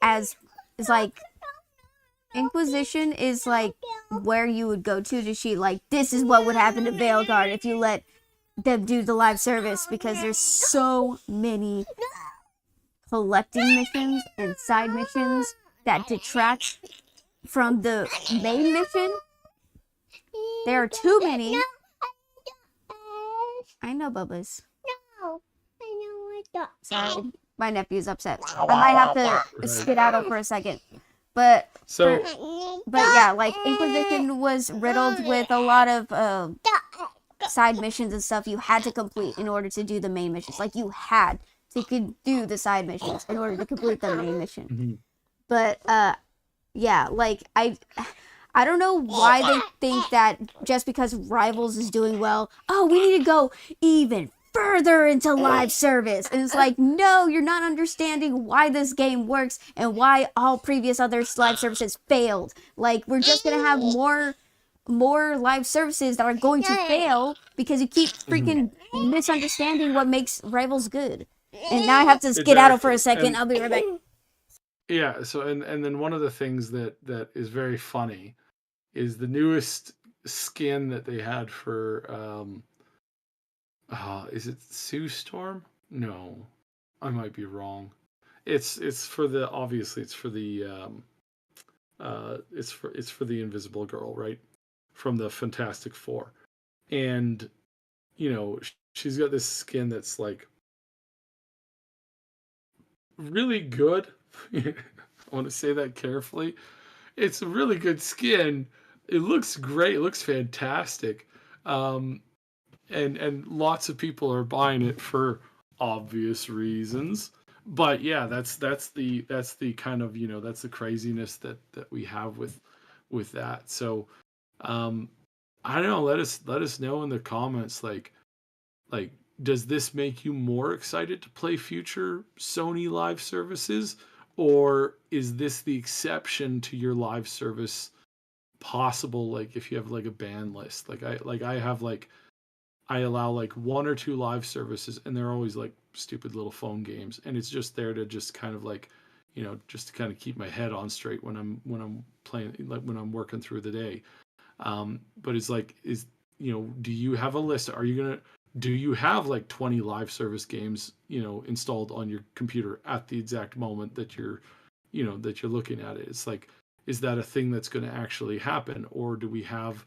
Inquisition is like where you would go to see like this is what would happen to Veilguard if you let them do the live service, because there's so many collecting missions and side missions that detract from the main mission. There are too many. I know, Bubba's. Sorry, my nephew's upset. I might have to skedaddle for a second. But yeah, like Inquisition was riddled with a lot of side missions and stuff you had to complete in order to do the main missions. Like you had to do the side missions in order to complete the main mission. Mm-hmm. But yeah, like I don't know why they think that just because Rivals is doing well, oh, we need to go even further into live service. And it's like, no, you're not understanding why this game works and why all previous other live services failed. Like, we're just gonna have more live services that are going to fail because you keep freaking misunderstanding what makes Rivals good. And now I have to skedaddle for a second. I'll be right back. Yeah, so and then one of the things that is very funny is the newest skin that they had for is it Sue Storm? No. I might be wrong. It's for the obviously it's for the it's for the Invisible Girl, right? From the Fantastic Four. And you know, she's got this skin that's like really good. I want to say that carefully. It's a really good skin. It looks great. It looks fantastic. And lots of people are buying it for obvious reasons. But yeah, that's the kind of, you know, that's the craziness that we have with that. So I don't know, let us know in the comments like does this make you more excited to play future Sony live services, or is this the exception to your live service possible, like if you have like a ban list? I allow like 1 or 2 live services, and they're always like stupid little phone games, and it's just there to just kind of like, you know, just to kind of keep my head on straight when I'm playing, like when I'm working through the day. But it's like, you know, do you have a list? Do you have like 20 live service games, you know, installed on your computer at the exact moment that you're looking at it? It's like, is that a thing that's going to actually happen? Or do we have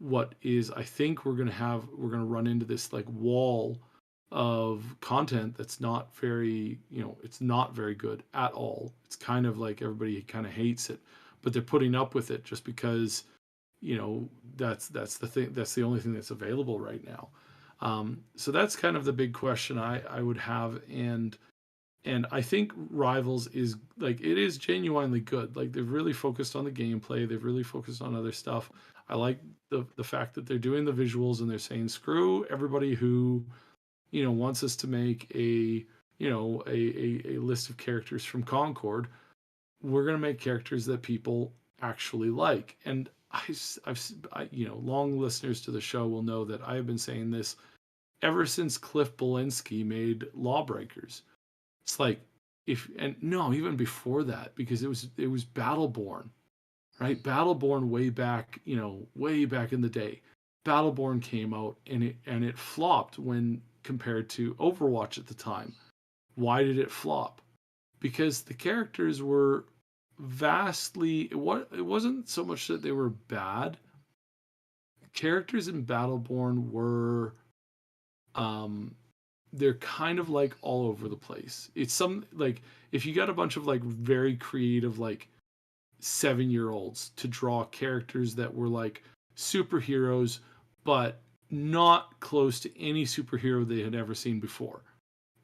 what is, I think we're going to run into this like wall of content that's not very, you know, it's not very good at all. It's kind of like everybody kind of hates it, but they're putting up with it just because, you know, that's the thing. That's the only thing that's available right now. So that's kind of the big question I would have. And I think Rivals is like, it is genuinely good. Like they've really focused on the gameplay. They've really focused on other stuff. I like the fact that they're doing the visuals and they're saying, screw everybody who, you know, wants us to make a list of characters from Concord. We're going to make characters that people actually like. And I've you know, long listeners to the show will know that I have been saying this ever since Cliff Belinsky made Lawbreakers. It's like, even before that, because it was Battleborn, right? Battleborn way back in the day. Battleborn came out and it flopped when compared to Overwatch at the time. Why did it flop? Because the characters were it wasn't so much that they were bad. Characters in Battleborn were they're kind of like all over the place. It's some like if you got a bunch of like very creative like 7-year-olds to draw characters that were like superheroes, but not close to any superhero they had ever seen before.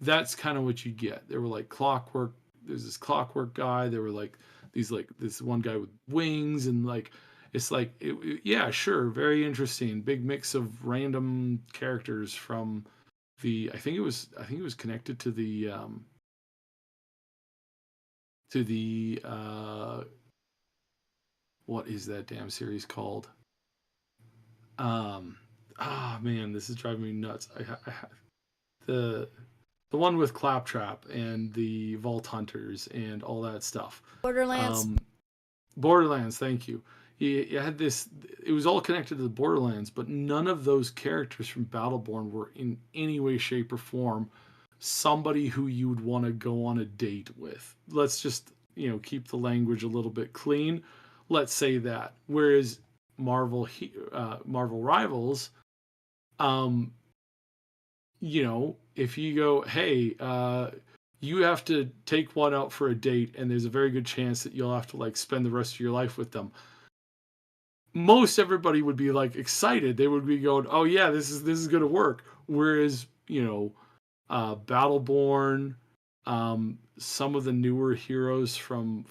That's kind of what you get. There were like clockwork. There's this clockwork guy. There were like this one guy with wings and like it's like yeah, sure, very interesting. Big mix of random characters from I think it was connected to the what is that damn series called? Man, this is driving me nuts. I the one with Claptrap and the Vault Hunters and all that stuff. Borderlands. Borderlands, thank you. You had this. It was all connected to the Borderlands, but none of those characters from Battleborn were in any way, shape, or form somebody who you would want to go on a date with. Let's just keep the language a little bit clean. Let's say that. Whereas Marvel Rivals, if you go, hey, you have to take one out for a date, and there's a very good chance that you'll have to like spend the rest of your life with them. Most everybody would be like excited. They would be going, "Oh yeah, this is going to work." Whereas Battleborn, some of the newer heroes from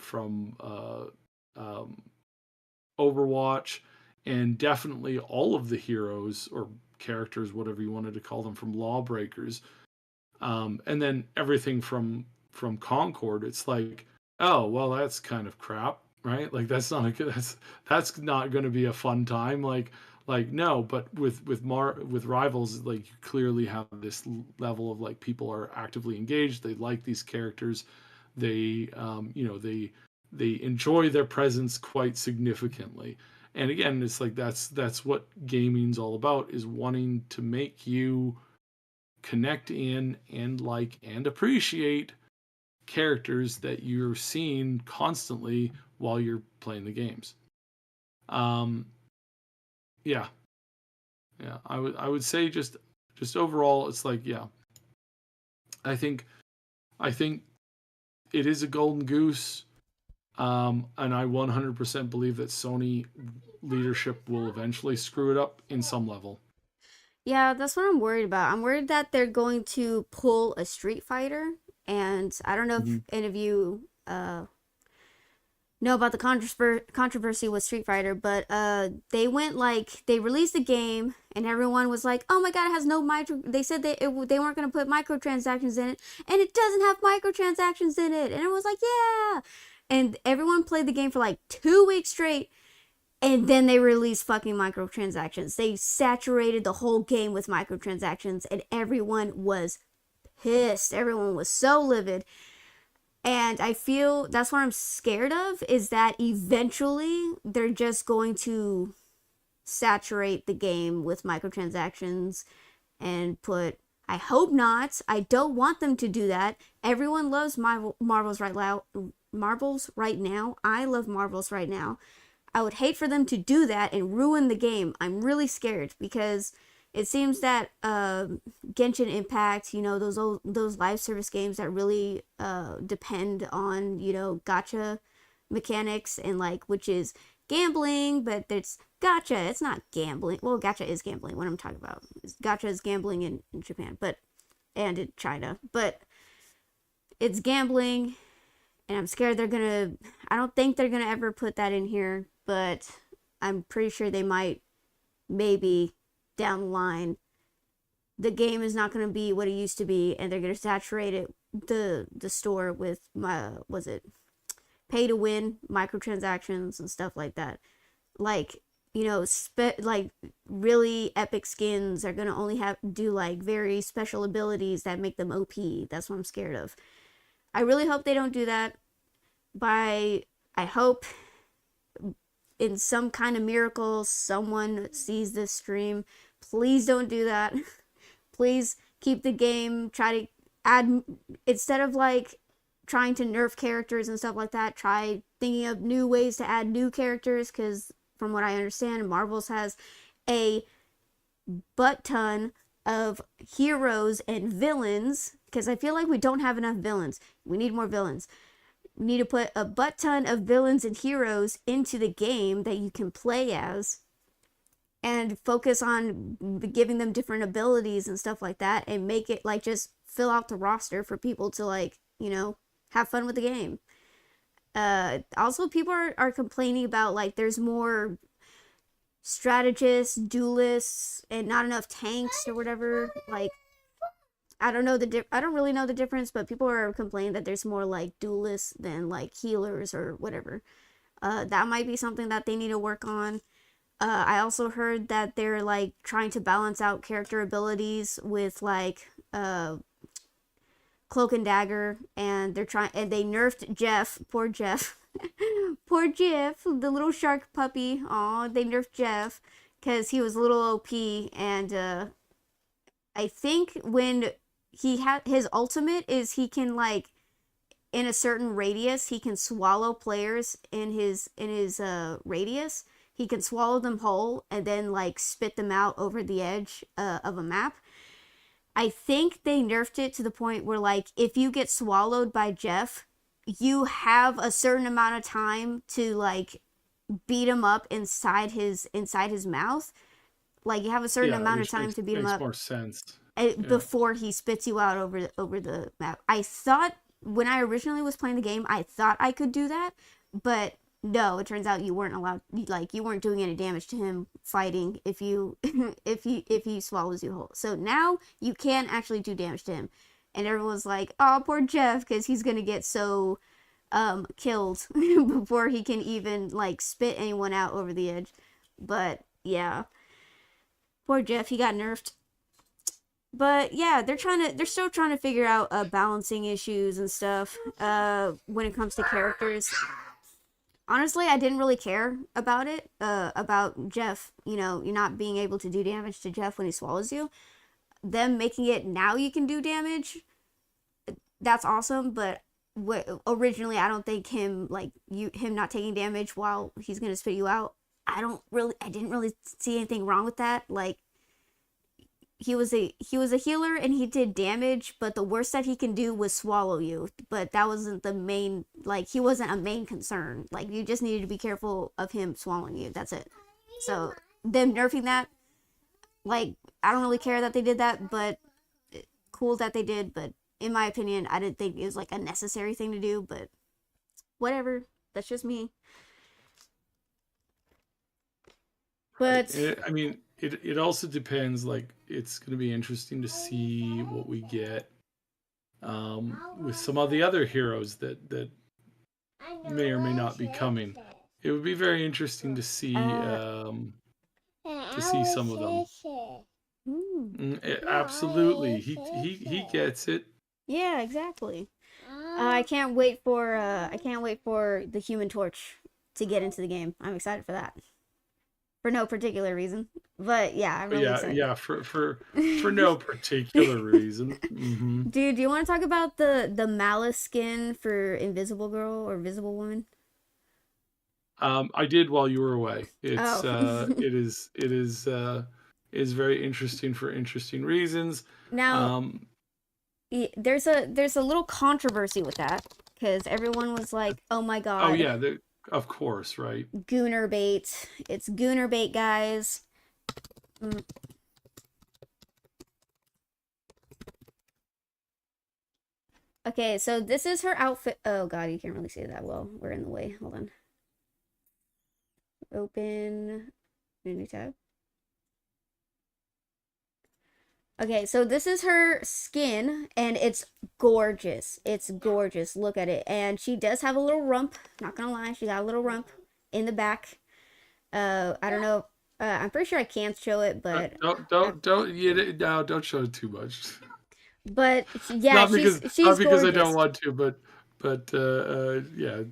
Overwatch, and definitely all of the heroes or characters, whatever you wanted to call them, from Lawbreakers, and then everything from Concord. It's like, oh well, that's kind of crap, right? Like that's not a good. That's not going to be a fun time. Like no, but with Rivals, like you clearly have this level of like people are actively engaged. They like these characters. They they enjoy their presence quite significantly. And again, it's like that's what gaming's all about, is wanting to make you connect in and like and appreciate characters that you're seeing constantly while you're playing the games. Yeah. I would say just overall, it's like, yeah. I think it is a golden goose. And I 100% believe that Sony leadership will eventually screw it up in some level. Yeah, that's what I'm worried about. I'm worried that they're going to pull a Street Fighter, and I don't know if any of you know about the controversy with Street Fighter, but they released a game, and everyone was like, "Oh my god, it has no micro." They said they weren't going to put microtransactions in it, and it doesn't have microtransactions in it, and it was like, "Yeah." And everyone played the game for like 2 weeks straight, and then they released fucking microtransactions. They saturated the whole game with microtransactions, and everyone was pissed. Everyone was so livid. And I feel that's what I'm scared of, is that eventually they're just going to saturate the game with microtransactions and put... I hope not. I don't want them to do that. Everyone loves Marvel's right now. I love Marvel's right now. I would hate for them to do that and ruin the game. I'm really scared because it seems that Genshin Impact, those live service games that really depend on, gacha mechanics and which is gambling, but it's gacha. It's not gambling. Well, gacha is gambling. What I'm talking about. Gacha is gambling in Japan, and in China, but it's gambling. And I'm scared I don't think they're gonna ever put that in here, but I'm pretty sure they might, maybe down the line. The game is not gonna be what it used to be, and they're gonna saturate the store with pay to win microtransactions and stuff like that. Really epic skins are gonna only do very special abilities that make them OP. That's what I'm scared of. I really hope they don't do that. I hope in some kind of miracle someone sees this stream. Please don't do that. Please keep the game. Try to add, instead of trying to nerf characters and stuff like that, try thinking of new ways to add new characters, because from what I understand, Marvel's has a butt ton of heroes and villains, because I feel like we don't have enough villains. We need more villains. We need to put a butt ton of villains and heroes into the game that you can play as, and focus on giving them different abilities and stuff like that, and make it like just fill out the roster for people to like, you know, have fun with the game. Also, people are complaining about like there's more strategists, duelists, and not enough tanks or whatever. Like, I don't really know the difference, but people are complaining that there's more like duelists than like healers or whatever. That might be something that they need to work on. I also heard that they're like trying to balance out character abilities with like Cloak and Dagger, and they nerfed Jeff, poor Jeff. Poor Jeff, the little shark puppy. Aw, they nerfed Jeff because he was a little OP, and I think when he had his ultimate is he can like in a certain radius he can swallow players in his radius. He can swallow them whole and then like spit them out over the edge of a map. I think they nerfed it to the point where like if you get swallowed by Jeff, you have a certain amount of time to like beat him up inside his mouth. Like you have a certain amount of time to beat him up. Makes more sense. Before he spits you out over the map. I thought when I originally was playing the game, I thought I could do that, but no, it turns out you weren't allowed. Like you weren't doing any damage to him fighting if you if he swallows you whole. So now you can actually do damage to him, and everyone's like, "Oh, poor Jeff," because he's gonna get so killed before he can even like spit anyone out over the edge. But yeah, poor Jeff, he got nerfed. But yeah, they're still trying to figure out balancing issues and stuff when it comes to characters. Honestly, I didn't really care about it, about Jeff, you know, you're not being able to do damage to Jeff when he swallows you. Them making it now you can do damage, that's awesome, but originally I don't think him not taking damage while he's gonna spit you out, I didn't really see anything wrong with that. Like, he was a healer and he did damage, but the worst that he can do was swallow you. But that wasn't the main, like, he wasn't a main concern. Like, you just needed to be careful of him swallowing you. That's it. So them nerfing that, like, I don't really care that they did that, but cool that they did. But in my opinion, I didn't think it was like a necessary thing to do, but whatever. That's just me. But I mean, it also depends. Like, it's going to be interesting to see what we get with some of the other heroes that may or may not be coming. It would be very interesting to see some of them. Absolutely, he gets it. yeah, exactly. I can't wait for the Human Torch to get into the game. I'm excited for that. For no particular reason, but yeah, I'm really excited. Yeah, for no particular reason. Mm-hmm. Dude, do you want to talk about the Malice skin for Invisible Girl or Visible Woman? I did while you were away. It's Oh. it is very interesting for interesting reasons. Now, there's a little controversy with that because everyone was like, "Oh my god!" Oh yeah, of course, right? Gooner bait. It's Gooner bait, guys. Okay, so this is her outfit. Oh god, you can't really see it that well. We're in the way. Hold on. Open new tab. Okay, so this is her skin, and it's gorgeous. It's gorgeous. Look at it. And she does have a little rump. Not gonna lie, she got a little rump in the back. I don't know. I'm pretty sure I can't show it, but don't show it too much. But yeah, not because gorgeous. I don't want to, but yeah.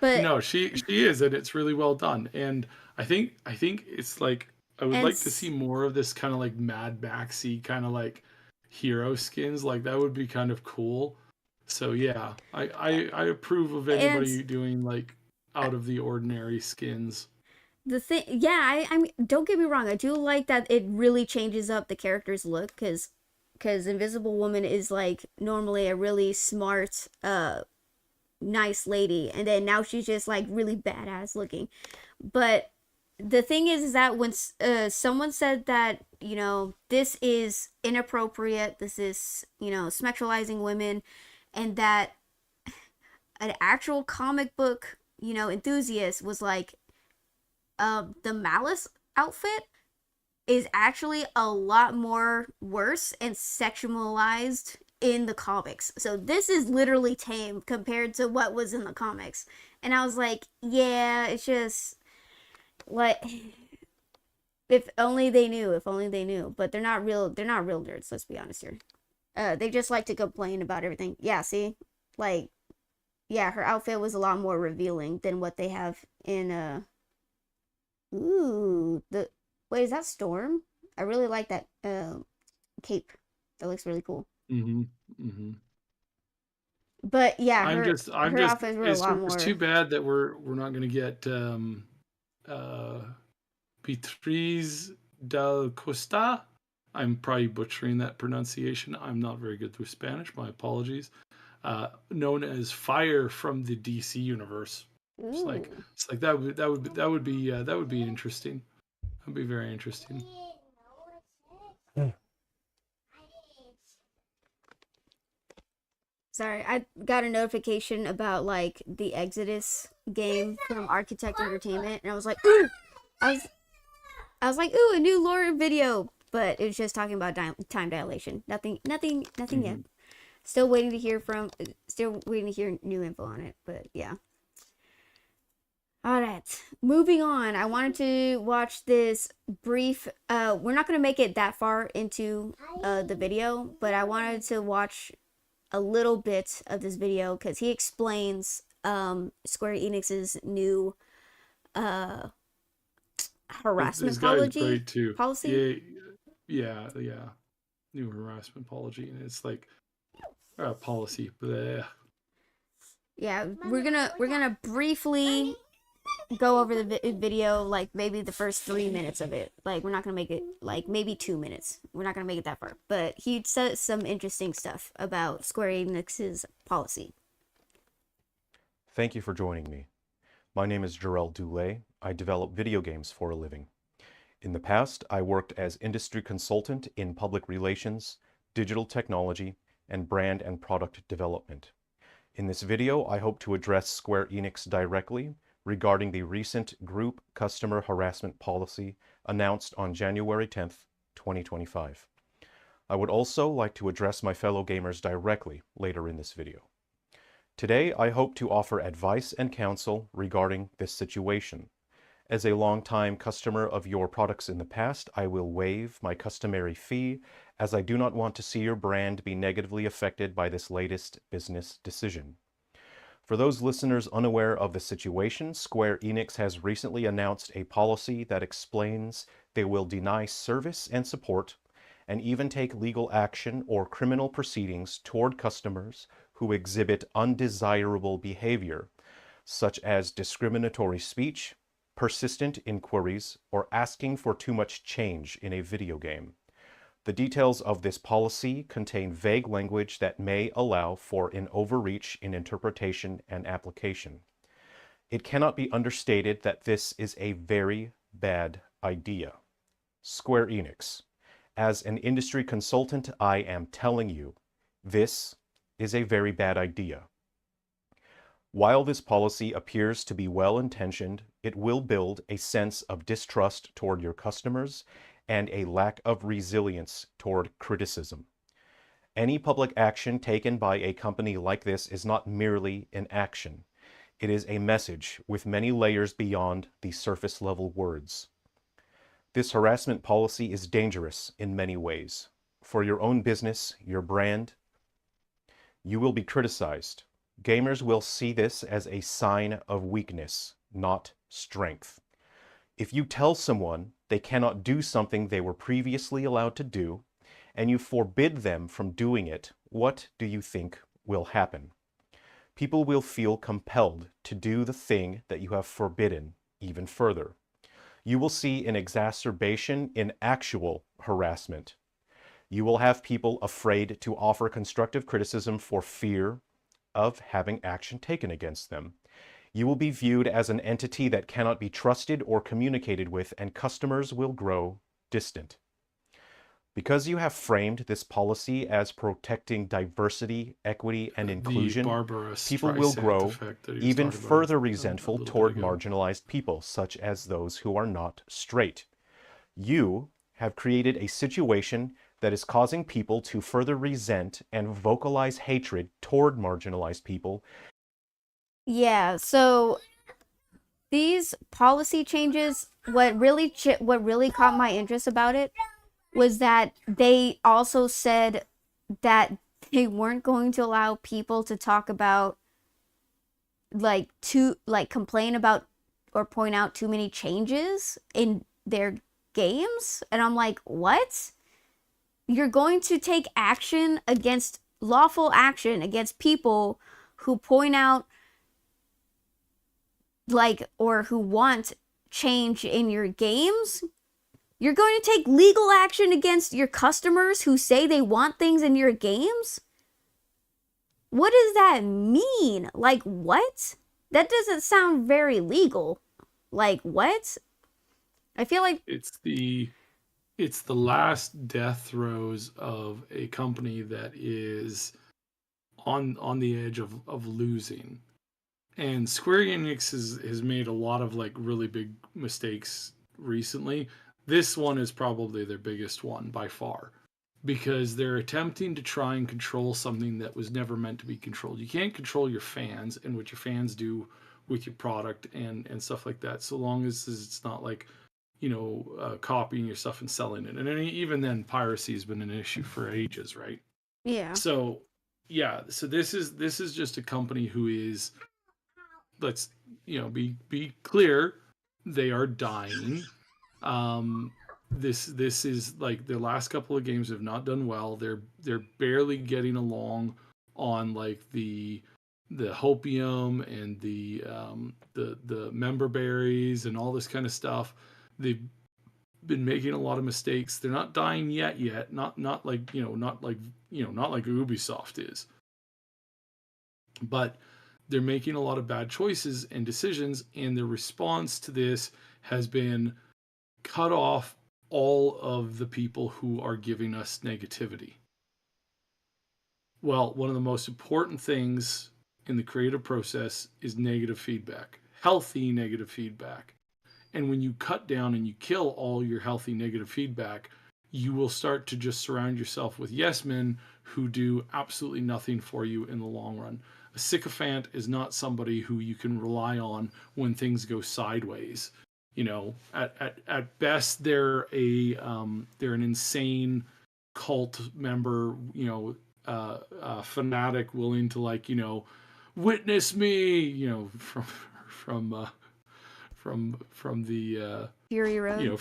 But no, she is, and it's really well done. And I think it's like, I would like to see more of this kind of like Mad Maxy kind of like hero skins. Like, that would be kind of cool. So yeah, I approve of anybody doing like out of the ordinary skins. the thing, yeah, I mean, don't get me wrong, I do like that it really changes up the character's look, because Invisible Woman is like normally a really smart, nice lady, and then now she's just like really badass looking. But the thing is that when someone said that, this is inappropriate, this is, sexualizing women, and that an actual comic book, enthusiast was like, the Malice outfit is actually a lot more worse and sexualized in the comics. So this is literally tame compared to what was in the comics. And I was like, yeah, it's just like, if only they knew, but they're not real nerds, let's be honest here. They just like to complain about everything. Yeah, see? Like, yeah, her outfit was a lot more revealing than what they have in ooh, wait, is that Storm? I really like that cape. That looks really cool. Mm-hmm. Mm-hmm. But yeah, I'm her just outfits were a lot it's more. too bad that we're not gonna get Beatriz del Costa. I'm probably butchering that pronunciation. I'm not very good with Spanish. My apologies. Known as Fire from the DC universe. It's like that would be interesting. That would be very interesting. Sorry, I got a notification about like the Exodus game from Architect Entertainment, and I was like, ooh! I was like, ooh, a new lore video, but it was just talking about time dilation. Nothing yet. Still waiting to hear new info on it, but yeah. All right, moving on. I wanted to watch this brief. We're not gonna make it that far into the video, but I wanted to watch a little bit of this video because he explains Square Enix's new harassment This guy is policy. great too. Yeah. New harassment policy, and it's like policy. Bleh. Yeah, we're gonna briefly go over the video, like maybe the first 3 minutes of it. Like, we're not gonna make it like maybe 2 minutes. We're not gonna make it that far, but he said some interesting stuff about Square Enix's policy. Thank you for joining me. My name is Jarrell Dulé. I develop video games for a living. In the past, I worked as industry consultant in public relations, digital technology, and brand and product development. In this video, I hope to address Square Enix directly regarding the recent group customer harassment policy announced on January 10th, 2025. I would also like to address my fellow gamers directly later in this video. Today, I hope to offer advice and counsel regarding this situation. As a long-time customer of your products in the past, I will waive my customary fee, as I do not want to see your brand be negatively affected by this latest business decision. For those listeners unaware of the situation, Square Enix has recently announced a policy that explains they will deny service and support, and even take legal action or criminal proceedings toward customers who exhibit undesirable behavior, such as discriminatory speech, persistent inquiries, or asking for too much change in a video game. The details of this policy contain vague language that may allow for an overreach in interpretation and application. It cannot be understated that this is a very bad idea. Square Enix, as an industry consultant, I am telling you, this is a very bad idea. While this policy appears to be well-intentioned, it will build a sense of distrust toward your customers and a lack of resilience toward criticism. Any public action taken by a company like this is not merely an action. It is a message with many layers beyond the surface-level words. This harassment policy is dangerous in many ways. For your own business, your brand, you will be criticized. Gamers will see this as a sign of weakness, not strength. If you tell someone they cannot do something they were previously allowed to do, and you forbid them from doing it, what do you think will happen? People will feel compelled to do the thing that you have forbidden even further. you will see an exacerbation in actual harassment. You will have people afraid to offer constructive criticism for fear of having action taken against them. You will be viewed as an entity that cannot be trusted or communicated with, and customers will grow distant. Because you have framed this policy as protecting diversity, equity, and inclusion, people will grow even further resentful toward marginalized people, such as those who are not straight. You have created a situation that is causing people to further resent and vocalize hatred toward marginalized people. Yeah, so these policy changes, what really caught my interest about it was that they also said that they weren't going to allow people to talk about complain about or point out too many changes in their games. And I'm like, what? You're going to take lawful action against people who point out or who want change in your games? You're going to take legal action against your customers who say they want things in your games? What does that mean? What? That doesn't sound very legal. What? I feel like it's the last death throes of a company that is on the edge of losing. And Square Enix has made a lot of really big mistakes recently. This one is probably their biggest one by far, because they're attempting to try and control something that was never meant to be controlled. You can't control your fans and what your fans do with your product and stuff like that, so long as it's not copying your stuff and selling it. And even then, piracy has been an issue for ages, right? Yeah. So this is just a company who is, let's be clear, they are dying. This is their last couple of games have not done well. They're barely getting along on the hopium and the member berries and all this kind of stuff. They've been making a lot of mistakes. They're not dying yet. Not like Ubisoft is. But they're making a lot of bad choices and decisions, and the response to this has been cut off all of the people who are giving us negativity. Well, one of the most important things in the creative process is negative feedback, healthy negative feedback. And when you cut down and you kill all your healthy negative feedback, you will start to just surround yourself with yes men who do absolutely nothing for you in the long run. A sycophant is not somebody who you can rely on when things go sideways. At best they're an insane cult member, fanatic willing to witness me, from the Fury Road.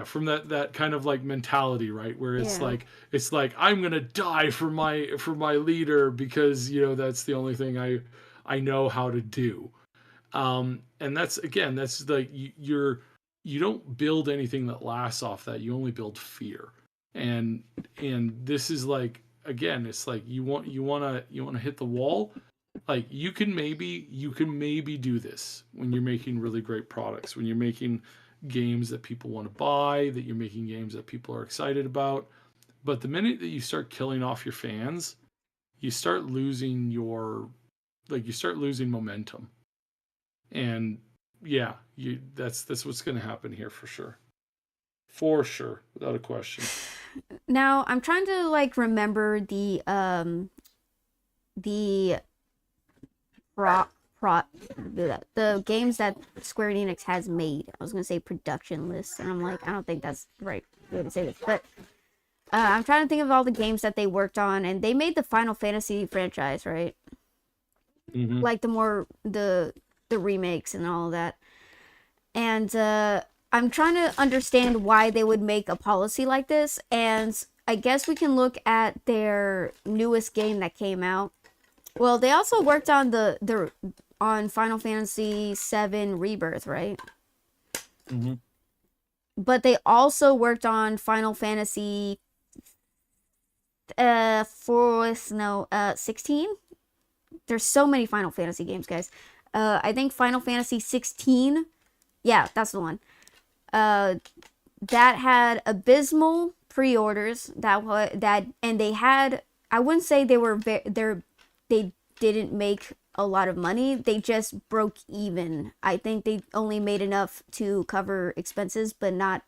From that kind of mentality, right? Where it's I'm gonna die for my leader because that's the only thing I know how to do. And that's you don't build anything that lasts off that. You only build fear. And this is it's you want to hit the wall. You can maybe do this when you're making really great products, when you're making games that people want to buy, that you're making games that people are excited about. But the minute that you start killing off your fans, you start losing momentum. And that's what's going to happen here for sure, without a question. Now I'm trying to remember the games that Square Enix has made. I was gonna say production list, and I'm I don't think that's the right way to say this, but I'm trying to think of all the games that they worked on, and they made the Final Fantasy franchise, right? Mm-hmm. The remakes and all of that. And I'm trying to understand why they would make a policy like this, and I guess we can look at their newest game that came out. Well, they also worked on the on Final Fantasy VII Rebirth, right? Mm-hmm. But they also worked on Final Fantasy 16. There's so many Final Fantasy games, guys. I think Final Fantasy 16. Yeah, that's the one. That had abysmal pre-orders. And they had. I wouldn't say they were they didn't make a lot of money. They just broke even. I think they only made enough to cover expenses, but not.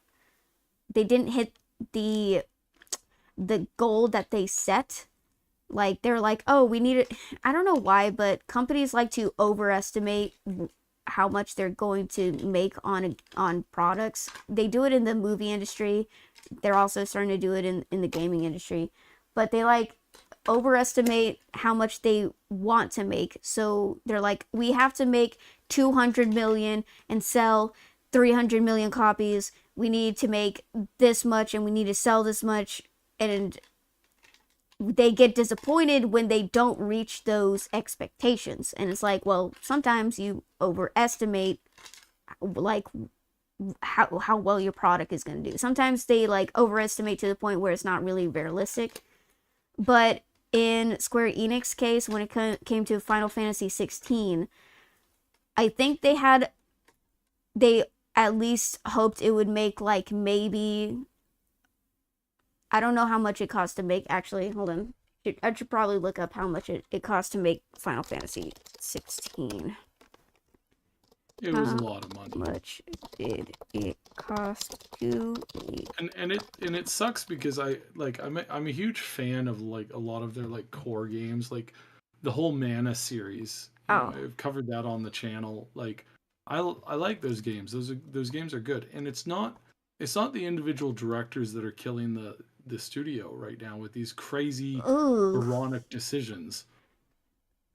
They didn't hit the goal that they set. Like, they're like, oh, we need it. I don't know why, but companies like to overestimate how much they're going to make on products. They do it in the movie industry. They're also starting to do it in the gaming industry. But they like overestimate how much they want to make. So they're like, we have to make 200 million and sell 300 million copies. We need to make this much and we need to sell this much. And they get disappointed when they don't reach those expectations. And it's like, well, sometimes you overestimate like how well your product is going to do. Sometimes they like overestimate to the point where it's not really realistic. But in Square Enix case, when it came to Final Fantasy 16, I think they at least hoped it would make like maybe, I don't know how much it cost to make. Actually, hold on. I should probably look up how much it cost to make Final Fantasy 16. It was a lot of money. How much did it cost to make? And it sucks because I'm a huge fan of like a lot of their like core games, like the whole Mana series. I've covered that on the channel. Like I like those games. Those games are good. And it's not the individual directors that are killing the studio right now with these crazy moronic decisions.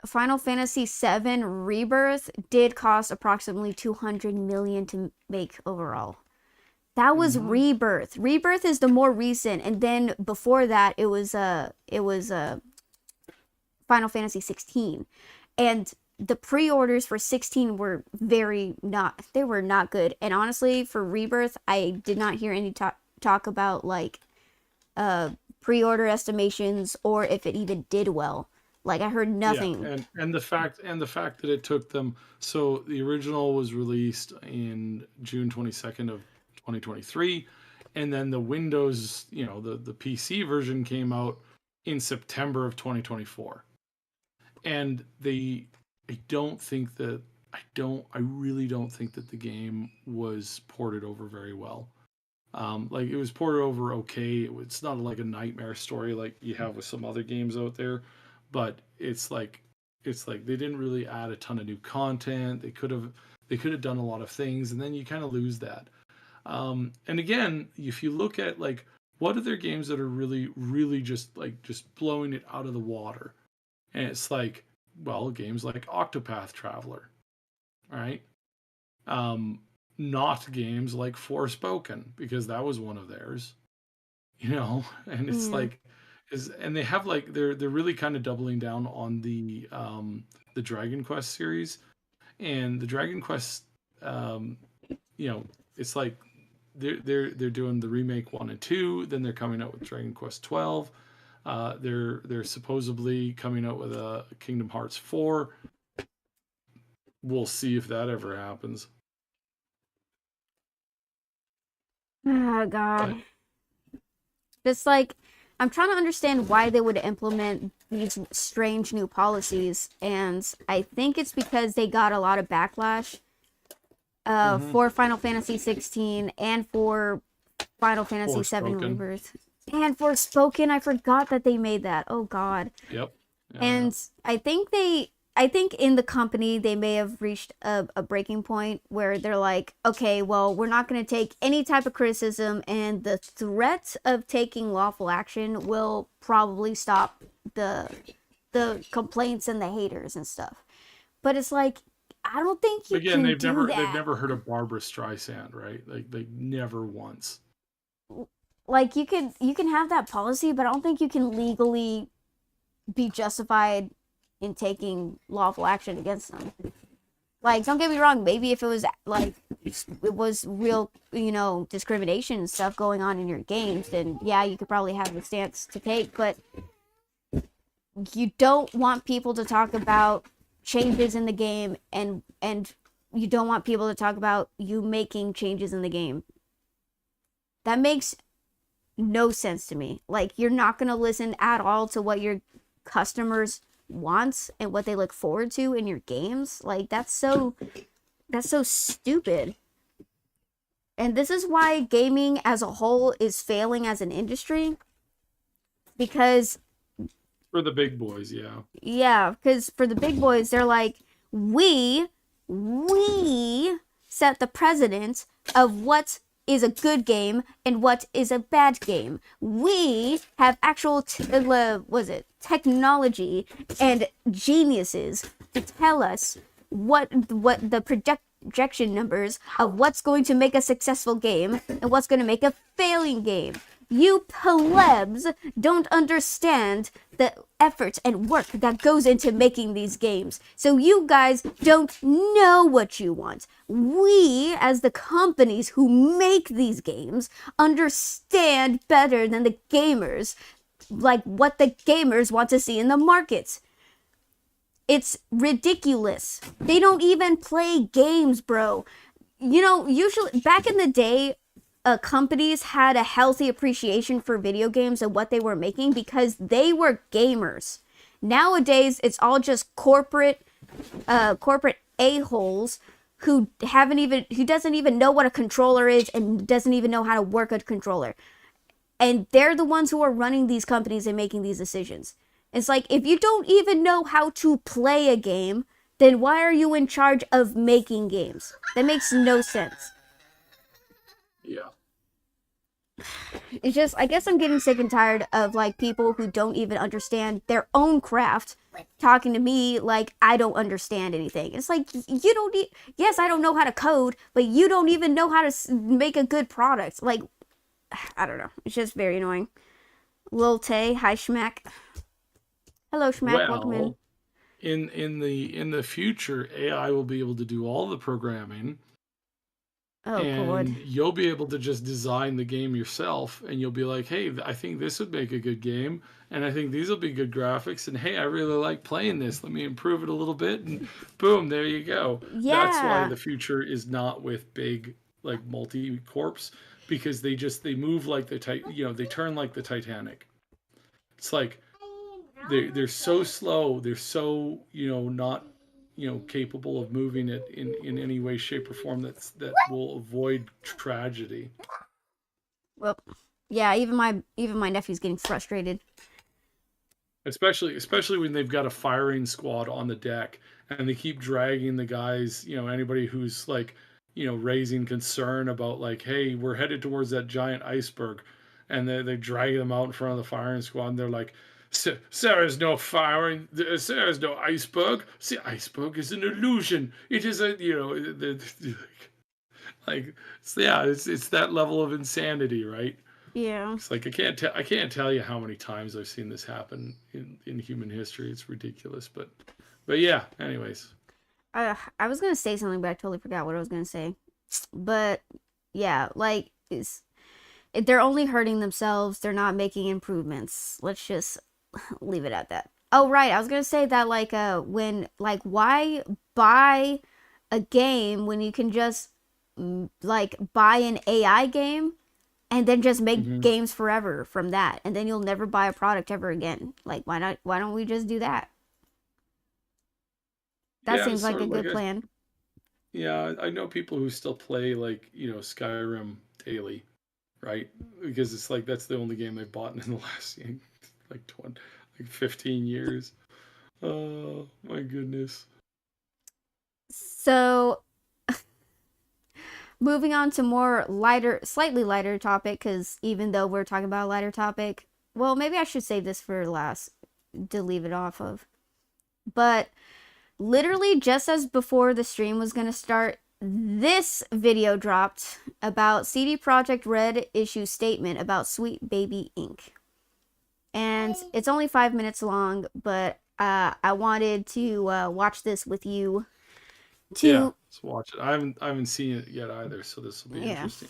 Final Fantasy VII Rebirth did cost approximately 200 million to make overall. That was Rebirth. Rebirth is the more recent, and then before that it was Final Fantasy 16. And the pre-orders for 16 were not good. And honestly, for Rebirth, I did not hear any talk about like pre-order estimations or if it even did well. Like, I heard nothing. Yeah, and the fact that it took them, so the original was released in June 22nd of 2023, and then the Windows, the PC version came out in September of 2024. And I really don't think that the game was ported over very well. Like, it was ported over okay. It's not like a nightmare story like you have with some other games out there. But it's like they didn't really add a ton of new content. They could have done a lot of things, and then you kind of lose that. And again, if you look at like what are their games that are really, really just blowing it out of the water, and it's like, well, games like Octopath Traveler, right? Not games like Forspoken, because that was one of theirs, and it's like. And they have like they're really kind of doubling down on the Dragon Quest series, and the Dragon Quest, it's like they're doing the remake 1 and 2, then they're coming out with Dragon Quest 12. They're supposedly coming out with a Kingdom Hearts 4. We'll see if that ever happens. Oh God, it's like. I'm trying to understand why they would implement these strange new policies, and I think it's because they got a lot of backlash for Final Fantasy 16 and for Final Fantasy 7 Rebirth. And Forspoken, I forgot that they made that. Oh God. Yep. Yeah. And I think in the company they may have reached a breaking point where they're like, okay, well, we're not going to take any type of criticism, and the threat of taking lawful action will probably stop the complaints and the haters and stuff. But it's like, I don't think you can do that. They've never heard of Barbara Streisand, right? Like never once. Like, you can have that policy, but I don't think you can legally be justified in taking lawful action against them. Like, don't get me wrong, maybe if it was like it was real, discrimination and stuff going on in your games, then yeah, you could probably have a stance to take. But you don't want people to talk about changes in the game, and you don't want people to talk about you making changes in the game. That makes no sense to me. Like, you're not going to listen at all to what your customers want and what they look forward to in your games. Like, that's so stupid. And this is why gaming as a whole is failing as an industry, because For the big boys, yeah. yeah, because for the big boys, they're like, we set the precedent of what is a good game and what is a bad game. We have actual technology and geniuses to tell us what the projection numbers of what's going to make a successful game and what's going to make a failing game. You plebs don't understand the effort and work that goes into making these games. So you guys don't know what you want. We, as the companies who make these games, understand better than the gamers, like what the gamers want to see in the market. It's ridiculous. They don't even play games, bro. Usually back in the day, companies had a healthy appreciation for video games and what they were making because they were gamers. Nowadays, it's all just corporate a-holes who doesn't even know what a controller is and doesn't even know how to work a controller. And they're the ones who are running these companies and making these decisions. It's like, if you don't even know how to play a game, then why are you in charge of making games? That makes no sense. Yeah. It's just, I guess I'm getting sick and tired of like people who don't even understand their own craft talking to me like I don't understand anything. It's like, you don't need, yes, I don't know how to code, but you don't even know how to make a good product. Like, I don't know. It's just very annoying. Lil Tay, hi Schmack. Hello Schmack, welcome in. In the future, AI will be able to do all the programming. Oh, and God. you'll be able to just design the game yourself, and you'll be like, hey, I think this would make a good game, and I think these will be good graphics, and hey, I really like playing this, let me improve it a little bit, and boom, there you go. Yeah. That's why the future is not with big like multi-corps, because they move like they turn like the Titanic. It's like they're so slow, they're so not capable of moving it in any way, shape, or form that will avoid tragedy. Well, yeah, even my nephew's getting frustrated. Especially when they've got a firing squad on the deck and they keep dragging the guys, anybody who's like, raising concern about like, hey, we're headed towards that giant iceberg, and they drag them out in front of the firing squad, and they're like, Sarah's no firing. Sarah's no iceberg. See, iceberg is an illusion. It is a it's that level of insanity, right? Yeah. It's like I can't tell you how many times I've seen this happen in human history. It's ridiculous, but yeah. Anyways, I was gonna say something, but I totally forgot what I was gonna say. But yeah, like they're only hurting themselves. They're not making improvements. Let's just leave it at that. Oh, right. I was going to say that why buy a game when you can just buy an AI game and then just make games forever from that, and then you'll never buy a product ever again. Like, why don't we just do that? That seems like a good plan. Yeah, I know people who still play Skyrim daily, right? Because it's like that's the only game they bought in the last 15 years. Oh my goodness. So moving on to slightly lighter topic, because even though we're talking about a lighter topic, well, maybe I should save this for last to leave it off of. But literally just as before the stream was going to start, this video dropped about CD Projekt Red issue statement about Sweet Baby Inc. And it's only 5 minutes long, but I wanted to watch this with you to let's watch it. I haven't seen it yet either, so this will be interesting.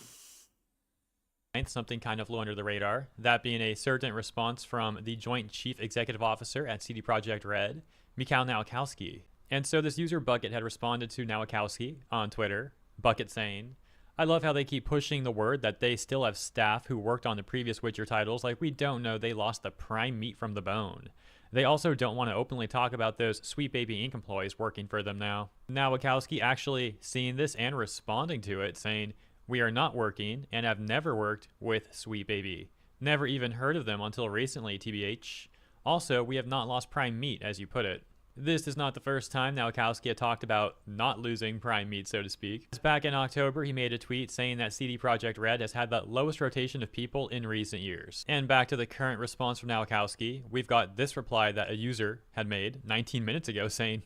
Something kind of flew under the radar, that being a certain response from the Joint Chief Executive Officer at CD Projekt Red, Mikhail Nowakowski. And so this user Bucket had responded to Nowakowski on Twitter, Bucket saying, "I love how they keep pushing the word that they still have staff who worked on the previous Witcher titles, like we don't know they lost the prime meat from the bone. They also don't want to openly talk about those Sweet Baby Inc. employees working for them now." Nowakowski actually seeing this and responding to it, saying, "We are not working and have never worked with Sweet Baby. Never even heard of them until recently, TBH. Also, we have not lost prime meat, as you put it." This is not the first time Nowakowski had talked about not losing prime meat, so to speak. Back in October, he made a tweet saying that CD Projekt Red has had the lowest rotation of people in recent years. And back to the current response from Nowakowski, we've got this reply that a user had made 19 minutes ago saying,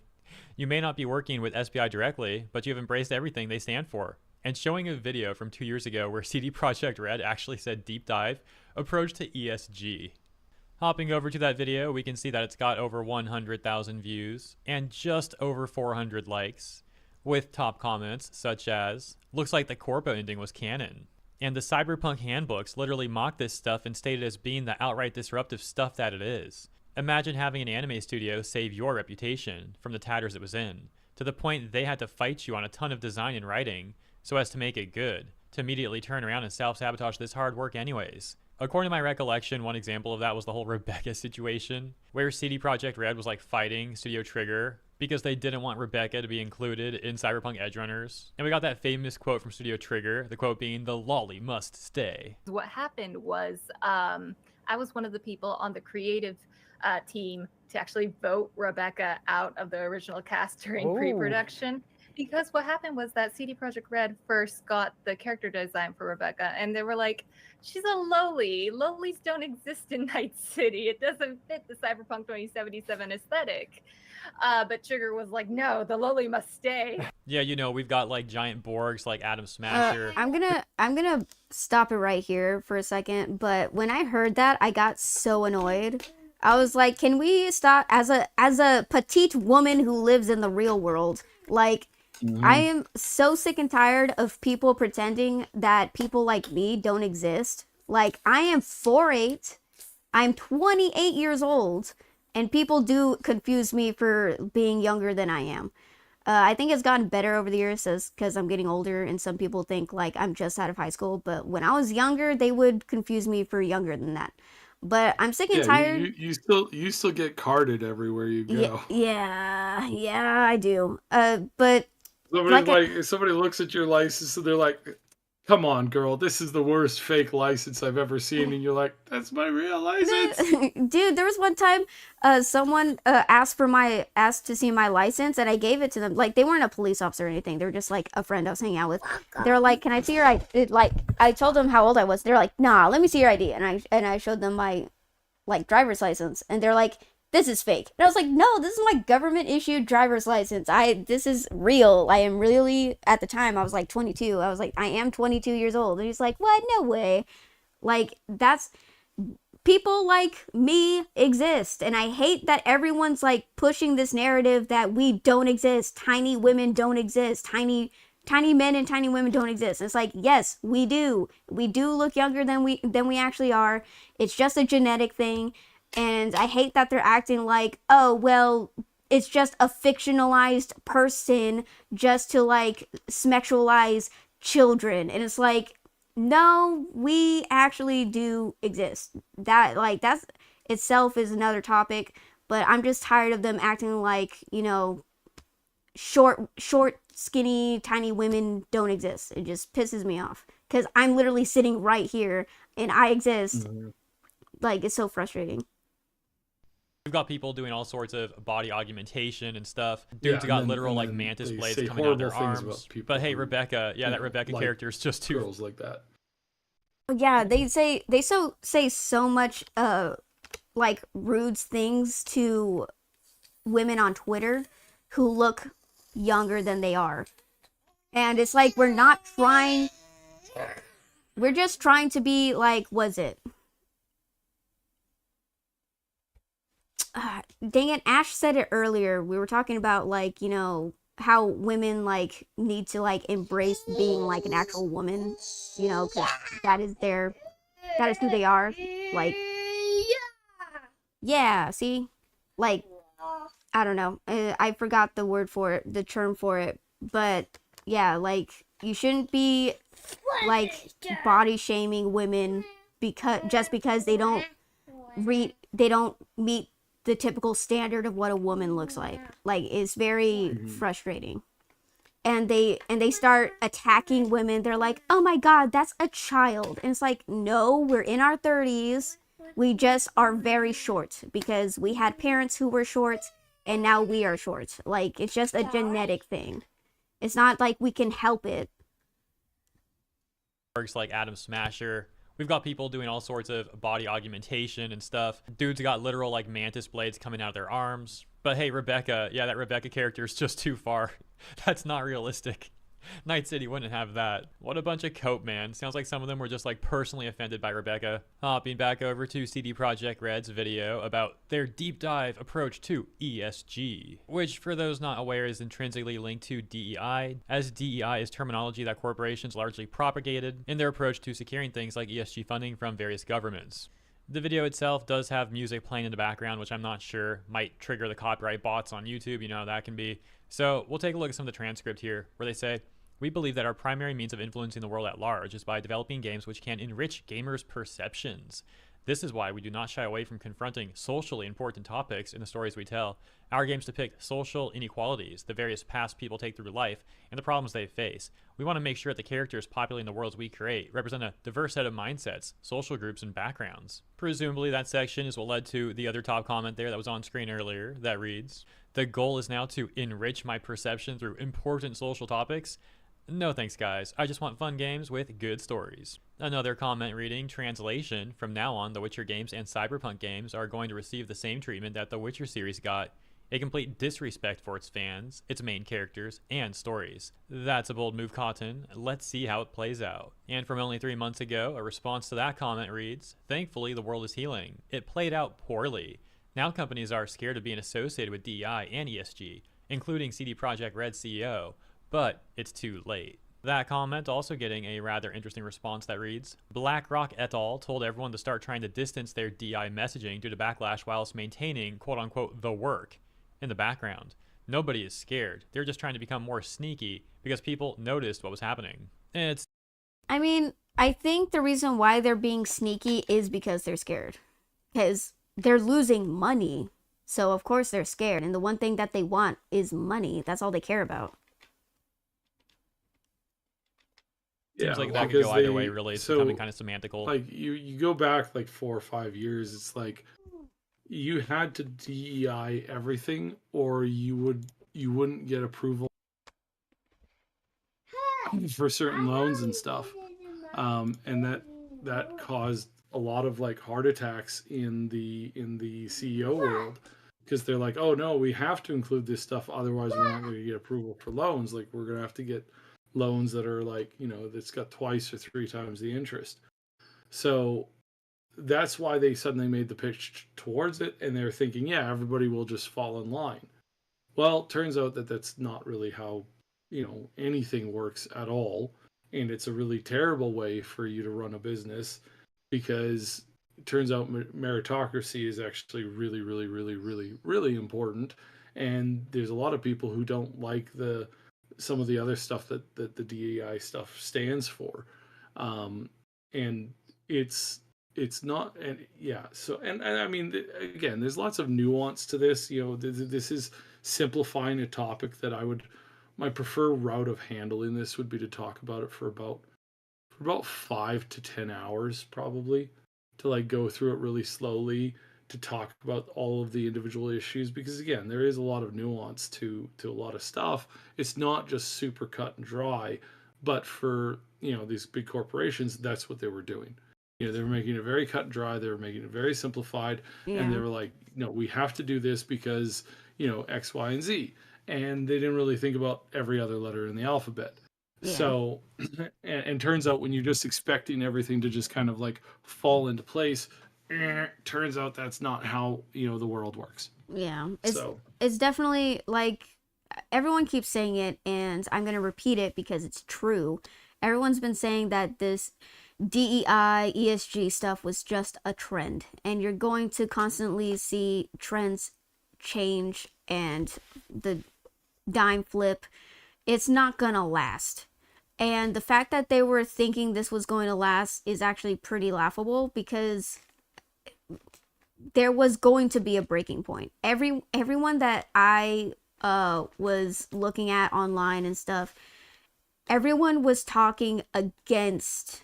"You may not be working with SPI directly, but you have embraced everything they stand for." And showing a video from 2 years ago where CD Projekt Red actually said deep dive approach to ESG. Hopping over to that video, we can see that it's got over 100,000 views and just over 400 likes, with top comments such as, "Looks like the Corpo ending was canon." And the Cyberpunk handbooks literally mock this stuff and state it as being the outright disruptive stuff that it is. Imagine having an anime studio save your reputation from the tatters it was in, to the point they had to fight you on a ton of design and writing so as to make it good, to immediately turn around and self-sabotage this hard work anyways. According to my recollection, one example of that was the whole Rebecca situation, where CD Projekt Red was like fighting Studio Trigger because they didn't want Rebecca to be included in Cyberpunk Edgerunners. And we got that famous quote from Studio Trigger, the quote being, "The lolly must stay." What happened was I was one of the people on the creative team to actually vote Rebecca out of the original cast during pre-production. Because what happened was that CD Projekt Red first got the character design for Rebecca, and they were like, "She's a lowly. Lowlies don't exist in Night City. It doesn't fit the Cyberpunk 2077 aesthetic." But Trigger was like, "No, the lowly must stay." Yeah, you know, we've got like giant Borgs like Adam Smasher. I'm gonna stop it right here for a second. But when I heard that, I got so annoyed. I was like, "Can we stop?" As a petite woman who lives in the real world, like. I am so sick and tired of people pretending that people like me don't exist. Like, I am 4'8", I'm 28 years old, and people do confuse me for being younger than I am. I think it's gotten better over the years because I'm getting older, and some people think like I'm just out of high school. But when I was younger, they would confuse me for younger than that. But I'm sick and tired. You still get carded everywhere you go. Yeah, I do. But. Somebody looks at your license and they're like, "Come on, girl, this is the worst fake license I've ever seen," and you're like, "That's my real license." Dude, there was one time someone asked to see my license, and I gave it to them. Like, they weren't a police officer or anything. They were just like a friend I was hanging out with. They're like, "Can I see your ID?" Like, I told them how old I was. They're like, "Nah, let me see your ID." And I showed them my like driver's license, and they're like, "This is fake." And I was like, "No, this is my government issued driver's license. This is real. I am really," at the time I was like 22. I was like, "I am 22 years old." And he's like, "What? No way." Like, that's, people like me exist. And I hate that everyone's like pushing this narrative that we don't exist. Tiny women don't exist. Tiny men and tiny women don't exist. It's like, yes, we do. We do look younger than we actually are. It's just a genetic thing. And I hate that they're acting like, "Oh, well, it's just a fictionalized person just to like sexualize children." And it's like, no, we actually do exist. That's itself is another topic, but I'm just tired of them acting like, you know, short, skinny, tiny women don't exist. It just pisses me off because I'm literally sitting right here and I exist. Like, it's so frustrating. We've got people doing all sorts of body augmentation and stuff. Dudes got literal like mantis blades coming out of their arms. But hey, Rebecca, that Rebecca character is just too girls like that. Yeah, they say so much like rude things to women on Twitter who look younger than they are. And it's like, we're just trying to be like, was it? Dang it, Ash said it earlier. We were talking about like, you know, how women like need to like embrace being like an actual woman, you know, because that is who they are. Like, yeah, see, like, I don't know, I forgot the word for it, the term for it, but yeah, like, you shouldn't be like body shaming women because they don't meet the typical standard of what a woman looks like. Like, it's very frustrating. And they start attacking women. They're like, oh my god, that's a child. And it's like, no, we're in our 30s. We just are very short because we had parents who were short and now we are short. Like, it's just a genetic thing. It's not like we can help it. Works like Adam Smasher. We've got people doing all sorts of body augmentation and stuff. Dudes got literal like mantis blades coming out of their arms. But hey, Rebecca, yeah, that Rebecca character is just too far. That's not realistic. Night City wouldn't have that. What a bunch of cope, man. Sounds like some of them were just like personally offended by Rebecca. Hopping back over to CD Projekt Red's video about their deep dive approach to ESG, which for those not aware is intrinsically linked to DEI, as DEI is terminology that corporations largely propagated in their approach to securing things like ESG funding from various governments. The video itself does have music playing in the background, which I'm not sure might trigger the copyright bots on YouTube. You know how that can be. So we'll take a look at some of the transcript here, where they say, we believe that our primary means of influencing the world at large is by developing games which can enrich gamers' perceptions. This is why we do not shy away from confronting socially important topics in the stories we tell. Our games depict social inequalities, the various paths people take through life, and the problems they face. We want to make sure that the characters populating the worlds we create represent a diverse set of mindsets, social groups, and backgrounds. Presumably that section is what led to the other top comment there that was on screen earlier that reads, the goal is now to enrich my perception through important social topics. No thanks, guys. I just want fun games with good stories. Another comment reading, translation, from now on, The Witcher games and Cyberpunk games are going to receive the same treatment that The Witcher series got. A complete disrespect for its fans, its main characters, and stories. That's a bold move, Cotton. Let's see how it plays out. And from only 3 months ago, a response to that comment reads, thankfully the world is healing. It played out poorly. Now companies are scared of being associated with DEI and ESG, including CD Projekt Red CEO. But it's too late. That comment also getting a rather interesting response that reads, BlackRock et al. Told everyone to start trying to distance their DI messaging due to backlash whilst maintaining quote-unquote the work in the background. Nobody is scared. They're just trying to become more sneaky because people noticed what was happening. I mean, I think the reason why they're being sneaky is because they're scared. Because they're losing money. So of course they're scared. And the one thing that they want is money. That's all they care about. Seems like that could go either way, really. It's becoming kind of semantical. Like, you go back like 4 or 5 years, it's like you had to DEI everything or you wouldn't get approval for certain loans and stuff. And that caused a lot of like heart attacks in the CEO world, because they're like, oh no, we have to include this stuff, otherwise we're not going to get approval for loans. Like, we're going to have to get loans that are like, you know, that's got 2 or 3 times the interest. So that's why they suddenly made the pitch towards it, and they're thinking, yeah, everybody will just fall in line. Well, it turns out that that's not really how, you know, anything works at all, and it's a really terrible way for you to run a business, because it turns out meritocracy is actually really, really, really, really, really important, and there's a lot of people who don't like some of the other stuff that the DEI stuff stands for, and it's not, and yeah. So and I mean, again, there's lots of nuance to this. You know, this is simplifying a topic that my preferred route of handling this would be to talk about it for about 5 to 10 hours, probably, to like go through it really slowly, to talk about all of the individual issues, because again, there is a lot of nuance to a lot of stuff. It's not just super cut and dry, but for, you know, these big corporations, that's what they were doing. You know, they were making it very cut and dry, they were making it very simplified, and they were like, no, we have to do this because, you know, X, Y, and Z. And they didn't really think about every other letter in the alphabet. Yeah. So, and turns out when you're just expecting everything to just kind of like fall into place, turns out that's not how, you know, the world works. Yeah, it's definitely like, everyone keeps saying it, and I'm going to repeat it because it's true. Everyone's been saying that this DEI, ESG stuff was just a trend, and you're going to constantly see trends change and the dime flip. It's not going to last. And the fact that they were thinking this was going to last is actually pretty laughable, because there was going to be a breaking point. Everyone that I was looking at online and stuff, everyone was talking against,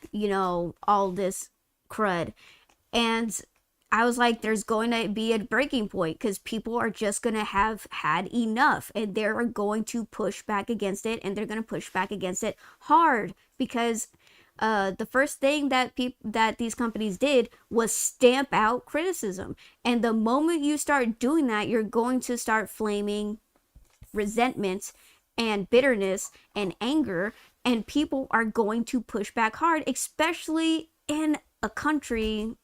all this crud. And I was like, there's going to be a breaking point, because people are just going to have had enough, and they're going to push back against it, and they're going to push back against it hard, because the first thing that these companies did was stamp out criticism. And the moment you start doing that, you're going to start flaming resentment and bitterness and anger, and people are going to push back hard, especially in a country,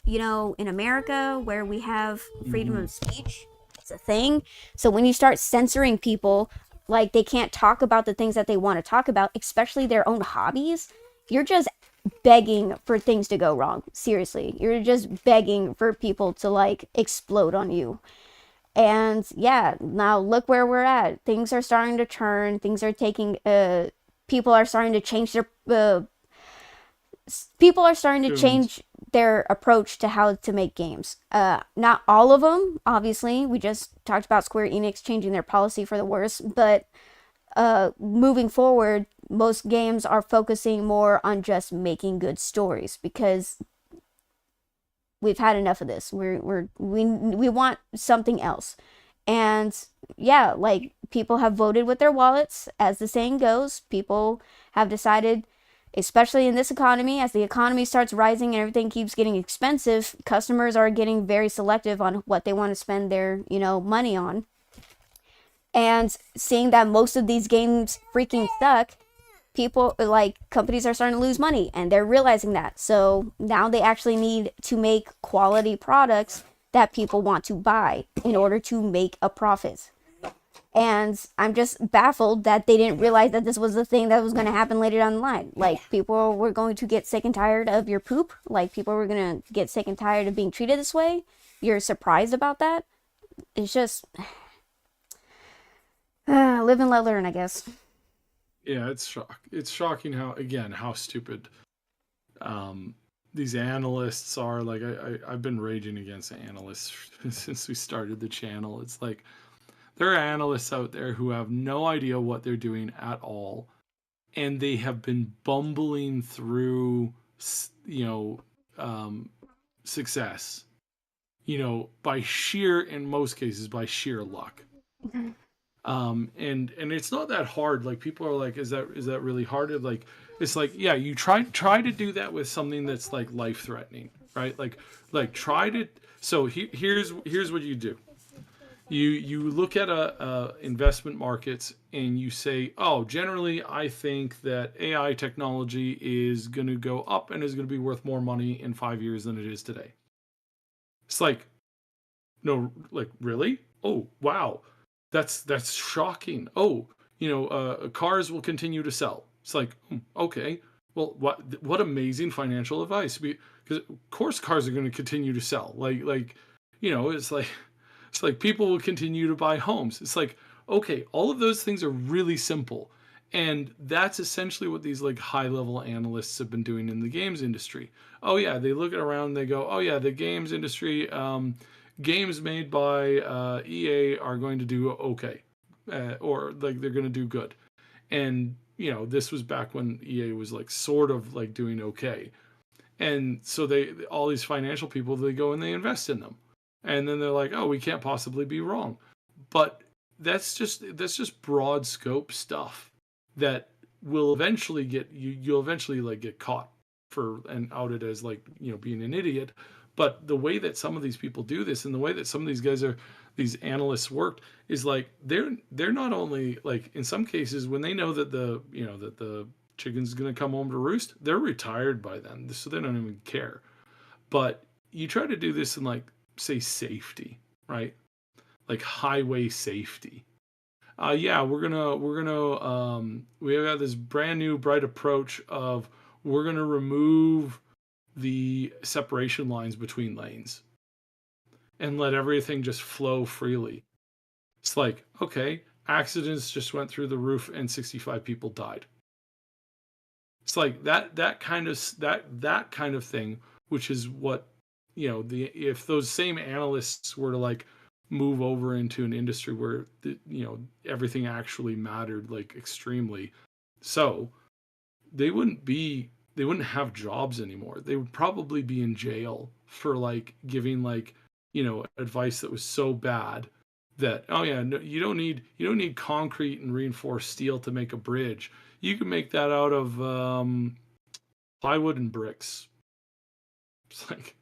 in America, where we have freedom of speech. It's a thing. So when you start censoring people, like they can't talk about the things that they want to talk about, especially their own hobbies, you're just begging for things to go wrong. Seriously, you're just begging for people to like explode on you. And yeah, now look where we're at. Things are starting to turn. Things are taking. People are starting to change their. People are starting to change their approach to how to make games. Not all of them, obviously. We just talked about Square Enix changing their policy for the worse, but moving forward, most games are focusing more on just making good stories, because we've had enough of this. We want something else. And yeah, like, people have voted with their wallets, as the saying goes. People have decided, especially in this economy, as the economy starts rising and everything keeps getting expensive, customers are getting very selective on what they want to spend their, money on. And seeing that most of these games freaking suck, companies are starting to lose money, and they're realizing that. So now they actually need to make quality products that people want to buy in order to make a profit. And I'm just baffled that they didn't realize that this was the thing that was going to happen later down the line. Like, people were going to get sick and tired of your poop. Like, people were going to get sick and tired of being treated this way. You're surprised about that? It's just live and let learn, I guess. Yeah, it's shocking how stupid these analysts are. Like, I've been raging against analysts since we started the channel. It's like, there are analysts out there who have no idea what they're doing at all, and they have been bumbling through, success, in most cases, by sheer luck. And it's not that hard. Like, people are like, is that really hard? Like, it's like, yeah, you try to do that with something that's like life threatening, right? Like try to. So here's what you do. You look at investment markets, and you say, oh, generally I think that AI technology is going to go up and is going to be worth more money in 5 years than it is today. It's like, no, like, really? Oh, wow. That's shocking. Oh, cars will continue to sell. It's like, okay, well, what amazing financial advice. Because of course cars are going to continue to sell. It's like people will continue to buy homes. It's like, okay, all of those things are really simple. And that's essentially what these like high-level analysts have been doing in the games industry. Oh yeah, they look around and they go, oh yeah, the games industry, games made by EA are going to do okay, or like they're going to do good. And this was back when EA was like sort of like doing okay. And so all these financial people, they go and they invest in them. And then they're like, oh, we can't possibly be wrong. But that's just broad scope stuff that will eventually you'll eventually like get caught for and outed as like, being an idiot. But the way that some of these people do this, and the way that some of these analysts worked, is like they're not only like, in some cases, when they know that the chicken's going to come home to roost, they're retired by then, so they don't even care. But you try to do this in, like, say, safety, right? Like highway safety. yeah, we have this brand new bright approach of we're gonna remove the separation lines between lanes and let everything just flow freely. It's like, okay, accidents just went through the roof and 65 people died. It's like that kind of thing, which is what, if those same analysts were to like move over into an industry where everything actually mattered like extremely, so they wouldn't have jobs anymore. They would probably be in jail for like giving like advice that was so bad that, oh yeah, no, you don't need concrete and reinforced steel to make a bridge. You can make that out of plywood and bricks. It's like,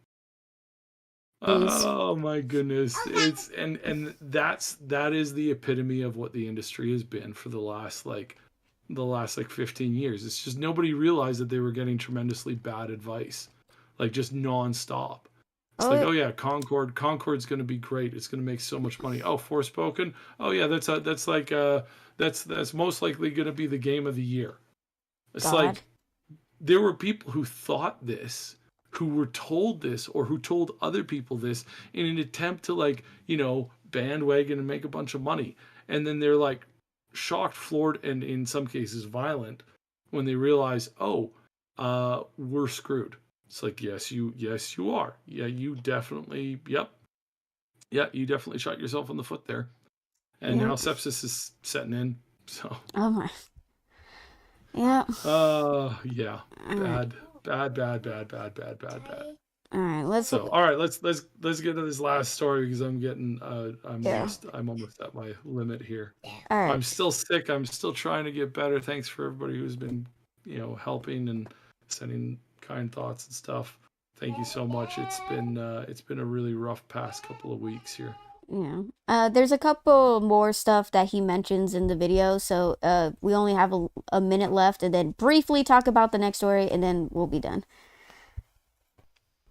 oh my goodness, it's and that is the epitome of what the industry has been for the last 15 years. It's just nobody realized that they were getting tremendously bad advice, like just nonstop. It's like, oh yeah, Concord's going to be great. It's going to make so much money. Oh, Forspoken. Oh yeah, that's most likely going to be the game of the year. It's like there were people who thought this, who were told this, or who told other people this in an attempt to bandwagon and make a bunch of money. And then they're like shocked, floored, and in some cases violent when they realize, oh, we're screwed. It's like, yes, you are. Yeah, you definitely, yep. Yeah, you definitely shot yourself in the foot there. And now sepsis is setting in. So. Oh my. Yeah. Yeah. Bad. All right, let's get to this last story because I'm almost at my limit here. All right. I'm still sick. I'm still trying to get better. Thanks for everybody who's been, helping and sending kind thoughts and stuff. Thank you so much. It's been a really rough past couple of weeks here. Yeah. There's a couple more stuff that he mentions in the video, so we only have a minute left, and then briefly talk about the next story, and then we'll be done.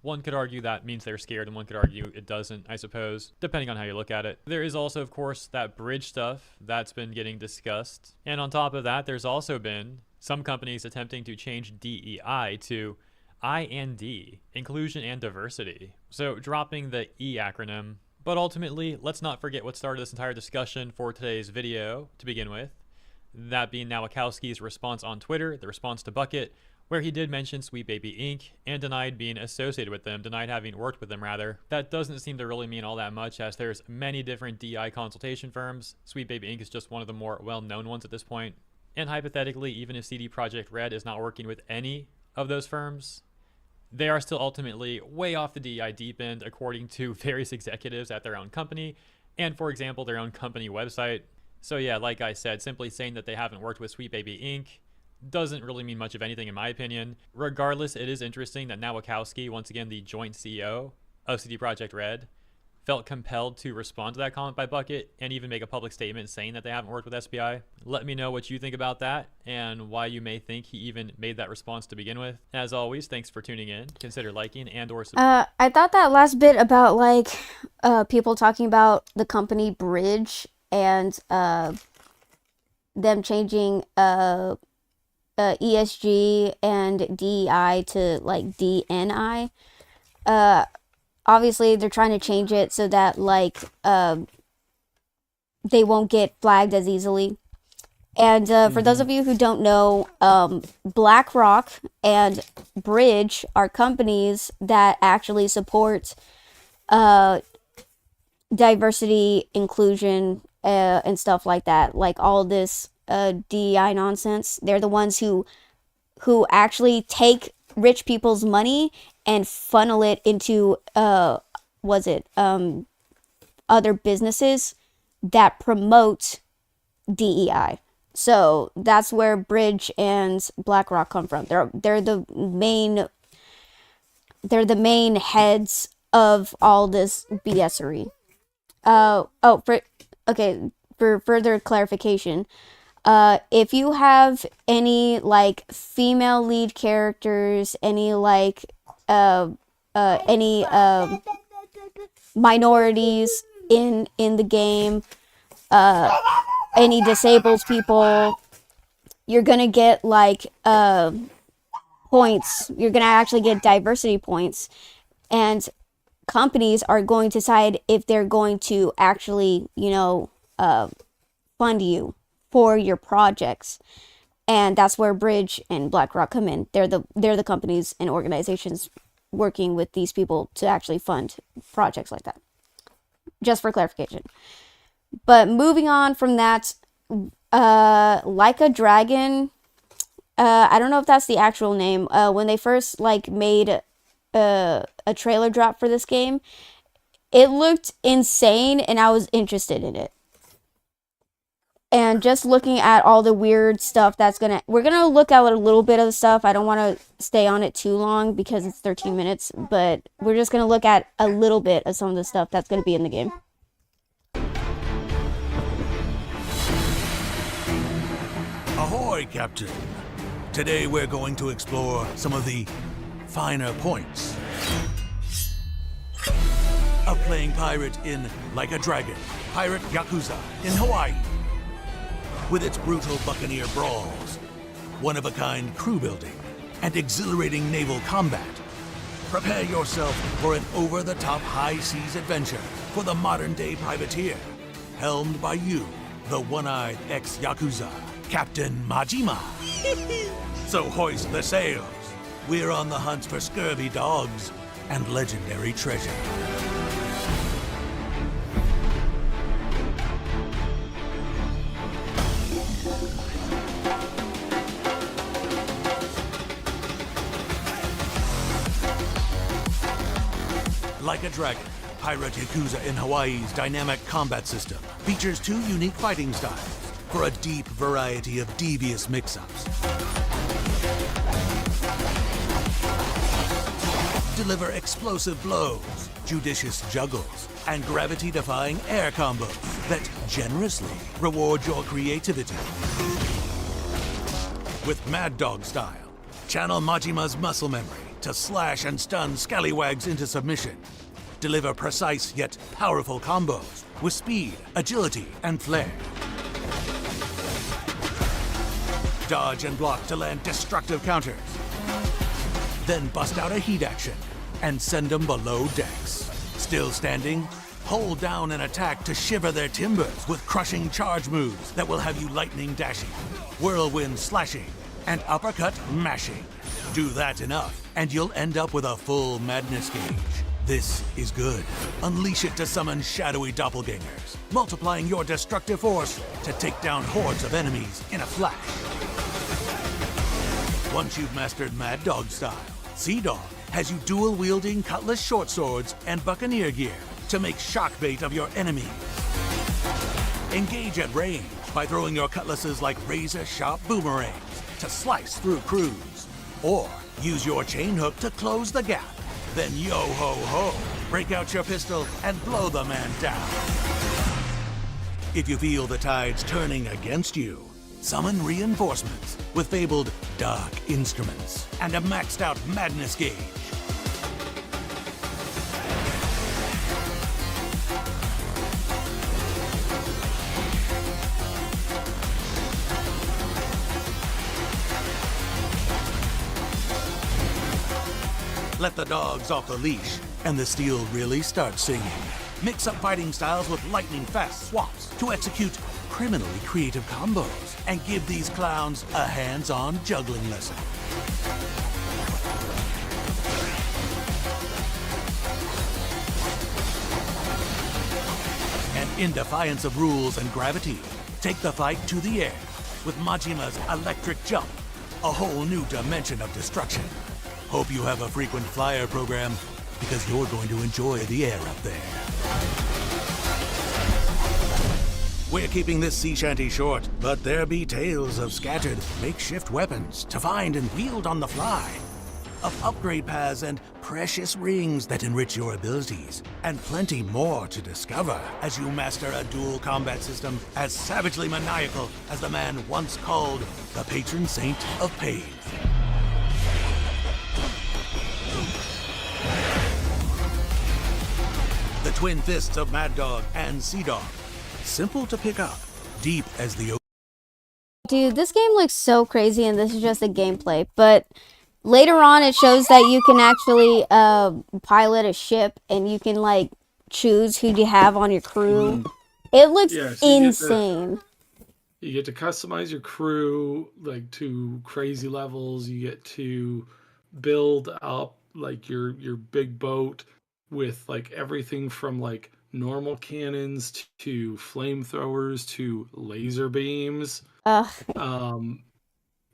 One could argue that means they're scared, and one could argue it doesn't, I suppose, depending on how you look at it. There is also, of course, that bridge stuff that's been getting discussed. And on top of that, there's also been some companies attempting to change DEI to IND, inclusion and diversity. So dropping the E acronym. But ultimately, let's not forget what started this entire discussion for today's video to begin with. That being Nowakowski's response on Twitter, the response to Bucket, where he did mention Sweet Baby Inc. and denied being associated with them, denied having worked with them rather. That doesn't seem to really mean all that much, as there's many different DI consultation firms. Sweet Baby Inc. is just one of the more well-known ones at this point. And hypothetically, even if CD Projekt Red is not working with any of those firms, they are still ultimately way off the DEI deep end, according to various executives at their own company, and for example, their own company website. So yeah, like I said, simply saying that they haven't worked with Sweet Baby Inc. doesn't really mean much of anything in my opinion. Regardless, it is interesting that Nowakowski, once again the joint CEO of CD Projekt Red, felt compelled to respond to that comment by Bucket and even make a public statement saying that they haven't worked with SPI. Let me know what you think about that and why you may think he even made that response to begin with. As always, thanks for tuning in. Consider liking and or I thought that last bit about people talking about the company Bridge and them changing ESG and DEI to DNI. Obviously, they're trying to change it so that they won't get flagged as easily. And for those of you who don't know, BlackRock and Bridge are companies that actually support diversity, inclusion, and stuff like that. Like all this DEI nonsense. They're the ones who actually take rich people's money and funnel it into other businesses that promote DEI. So that's where Bridge and BlackRock come from. They're the main heads of all this BSery. For further clarification, if you have any female lead characters, any minorities in the game, any disabled people. You're gonna get like points. You're gonna actually get diversity points, and companies are going to decide if they're going to actually, fund you for your projects. And that's where Bridge and BlackRock come in. They're the companies and organizations working with these people to actually fund projects like that. Just for clarification. But moving on from that, Like a Dragon, I don't know if that's the actual name. When they first made a trailer drop for this game, it looked insane and I was interested in it. And just looking at all the weird stuff we're gonna look at a little bit of the stuff. I don't want to stay on it too long because it's 13 minutes, but we're just gonna look at a little bit of some of the stuff that's gonna be in the game. Ahoy, Captain! Today we're going to explore some of the finer points of playing pirate in Like a Dragon, Pirate Yakuza in Hawaii. With its brutal buccaneer brawls, one-of-a-kind crew building, and exhilarating naval combat, prepare yourself for an over-the-top high-seas adventure for the modern-day privateer, helmed by you, the one-eyed ex-Yakuza, Captain Majima. So hoist the sails. We're on the hunt for scurvy dogs and legendary treasure. Like a Dragon, Pirate Yakuza in Hawaii's dynamic combat system features 2 unique fighting styles for a deep variety of devious mix-ups. Deliver explosive blows, judicious juggles, and gravity-defying air combos that generously reward your creativity. With Mad Dog style, channel Majima's muscle memory to slash and stun scallywags into submission. Deliver precise yet powerful combos with speed, agility, and flair. Dodge and block to land destructive counters. Then bust out a heat action and send them below decks. Still standing? Hold down an attack to shiver their timbers with crushing charge moves that will have you lightning dashing, whirlwind slashing, and uppercut mashing. Do that enough, and you'll end up with a full madness gauge. This is good. Unleash it to summon shadowy doppelgangers, multiplying your destructive force to take down hordes of enemies in a flash. Once you've mastered Mad Dog style, Sea Dog has you dual-wielding cutlass short swords and buccaneer gear to make shock bait of your enemies. Engage at range by throwing your cutlasses like razor-sharp boomerangs to slice through crews. Or use your chain hook to close the gap. Then yo-ho-ho, break out your pistol and blow the man down. If you feel the tides turning against you, summon reinforcements with fabled dark instruments and a maxed out madness gauge. Let the dogs off the leash, and the steel really starts singing. Mix up fighting styles with lightning-fast swaps to execute criminally creative combos, and give these clowns a hands-on juggling lesson. And in defiance of rules and gravity, take the fight to the air with Majima's electric jump, a whole new dimension of destruction. Hope you have a frequent flyer program, because you're going to enjoy the air up there. We're keeping this sea shanty short, but there be tales of scattered makeshift weapons to find and wield on the fly, of upgrade paths and precious rings that enrich your abilities, and plenty more to discover as you master a dual combat system as savagely maniacal as the man once called the patron saint of pain. The twin fists of Mad Dog and Sea Dog. Simple to pick up, deep as the Dude, this game looks so crazy, and this is just a gameplay. But later on, it shows that you can actually pilot a ship, and you can like choose who you have on your crew. It looks So insane. You get to customize your crew like to crazy levels. You get to build up like your big boat with like everything from like normal cannons to flamethrowers to laser beams. Um,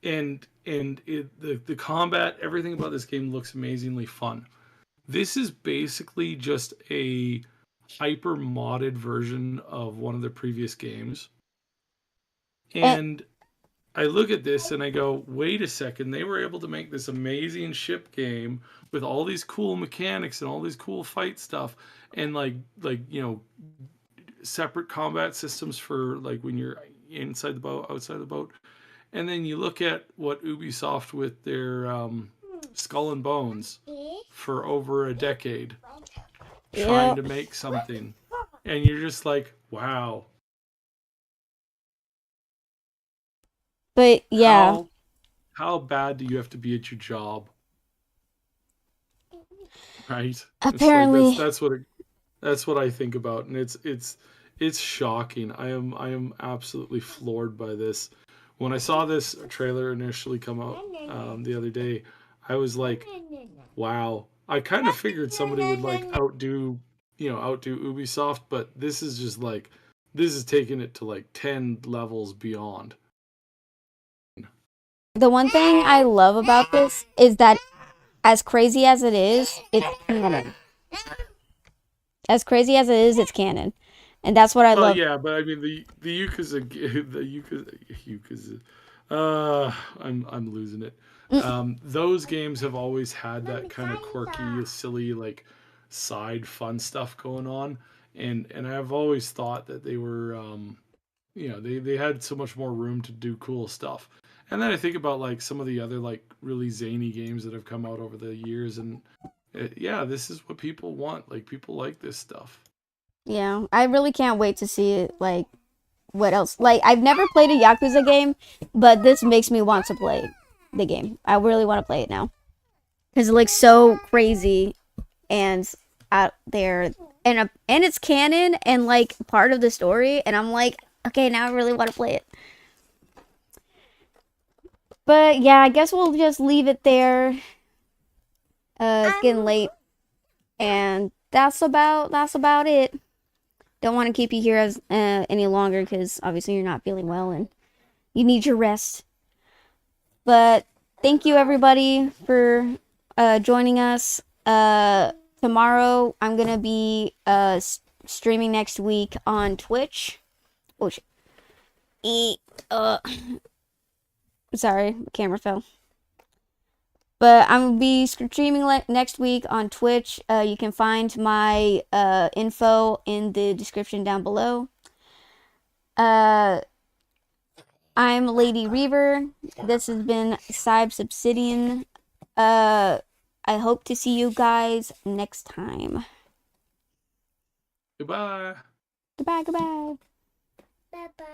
the combat, everything about this game looks amazingly fun. This is basically just a hyper modded version of one of the previous games. And I look at this and I go, wait a second, they were able to make this amazing ship game with all these cool mechanics and all these cool fight stuff and like separate combat systems for like when you're inside the boat, outside the boat. And then you look at what Ubisoft with their Skull and Bones for over a decade trying to make something. And you're just like, wow. But yeah. How bad do you have to be at your job? Right? Apparently. It's like, that's what I think about, and it's shocking. I am absolutely floored by this. When I saw this trailer initially come out the other day, I was like, wow. I kind of figured somebody would like outdo Ubisoft, but this is just like, this is taking it to like 10 levels beyond. The one thing I love about this is that as crazy as it is, it's canon. As crazy as it is, it's canon. And that's what I love. Yeah, but I mean the Yakuza, I'm losing it. Those games have always had that kind of quirky, silly, like side fun stuff going on, and I've always thought that they were, they had so much more room to do cool stuff. And then I think about like some of the other like really zany games that have come out over the years, and this is what people want. Like people like this stuff. Yeah, I really can't wait to see it. Like, what else? Like, I've never played a Yakuza game, but this makes me want to play the game. I really want to play it now because it looks so crazy and out there, and it's canon and like part of the story. And I'm like, okay, now I really want to play it. But yeah, I guess we'll just leave it there. It's getting late, and that's about it. Don't want to keep you here as any longer because obviously you're not feeling well and you need your rest. But thank you everybody for joining us. Tomorrow I'm gonna be streaming next week on Twitch. Oh shit. Sorry, the camera fell. But I'm going to be streaming next week on Twitch. You can find my info in the description down below. I'm Lady Reaver. This has been Cybes Obsidian. I hope to see you guys next time. Goodbye. Goodbye, goodbye. Bye-bye.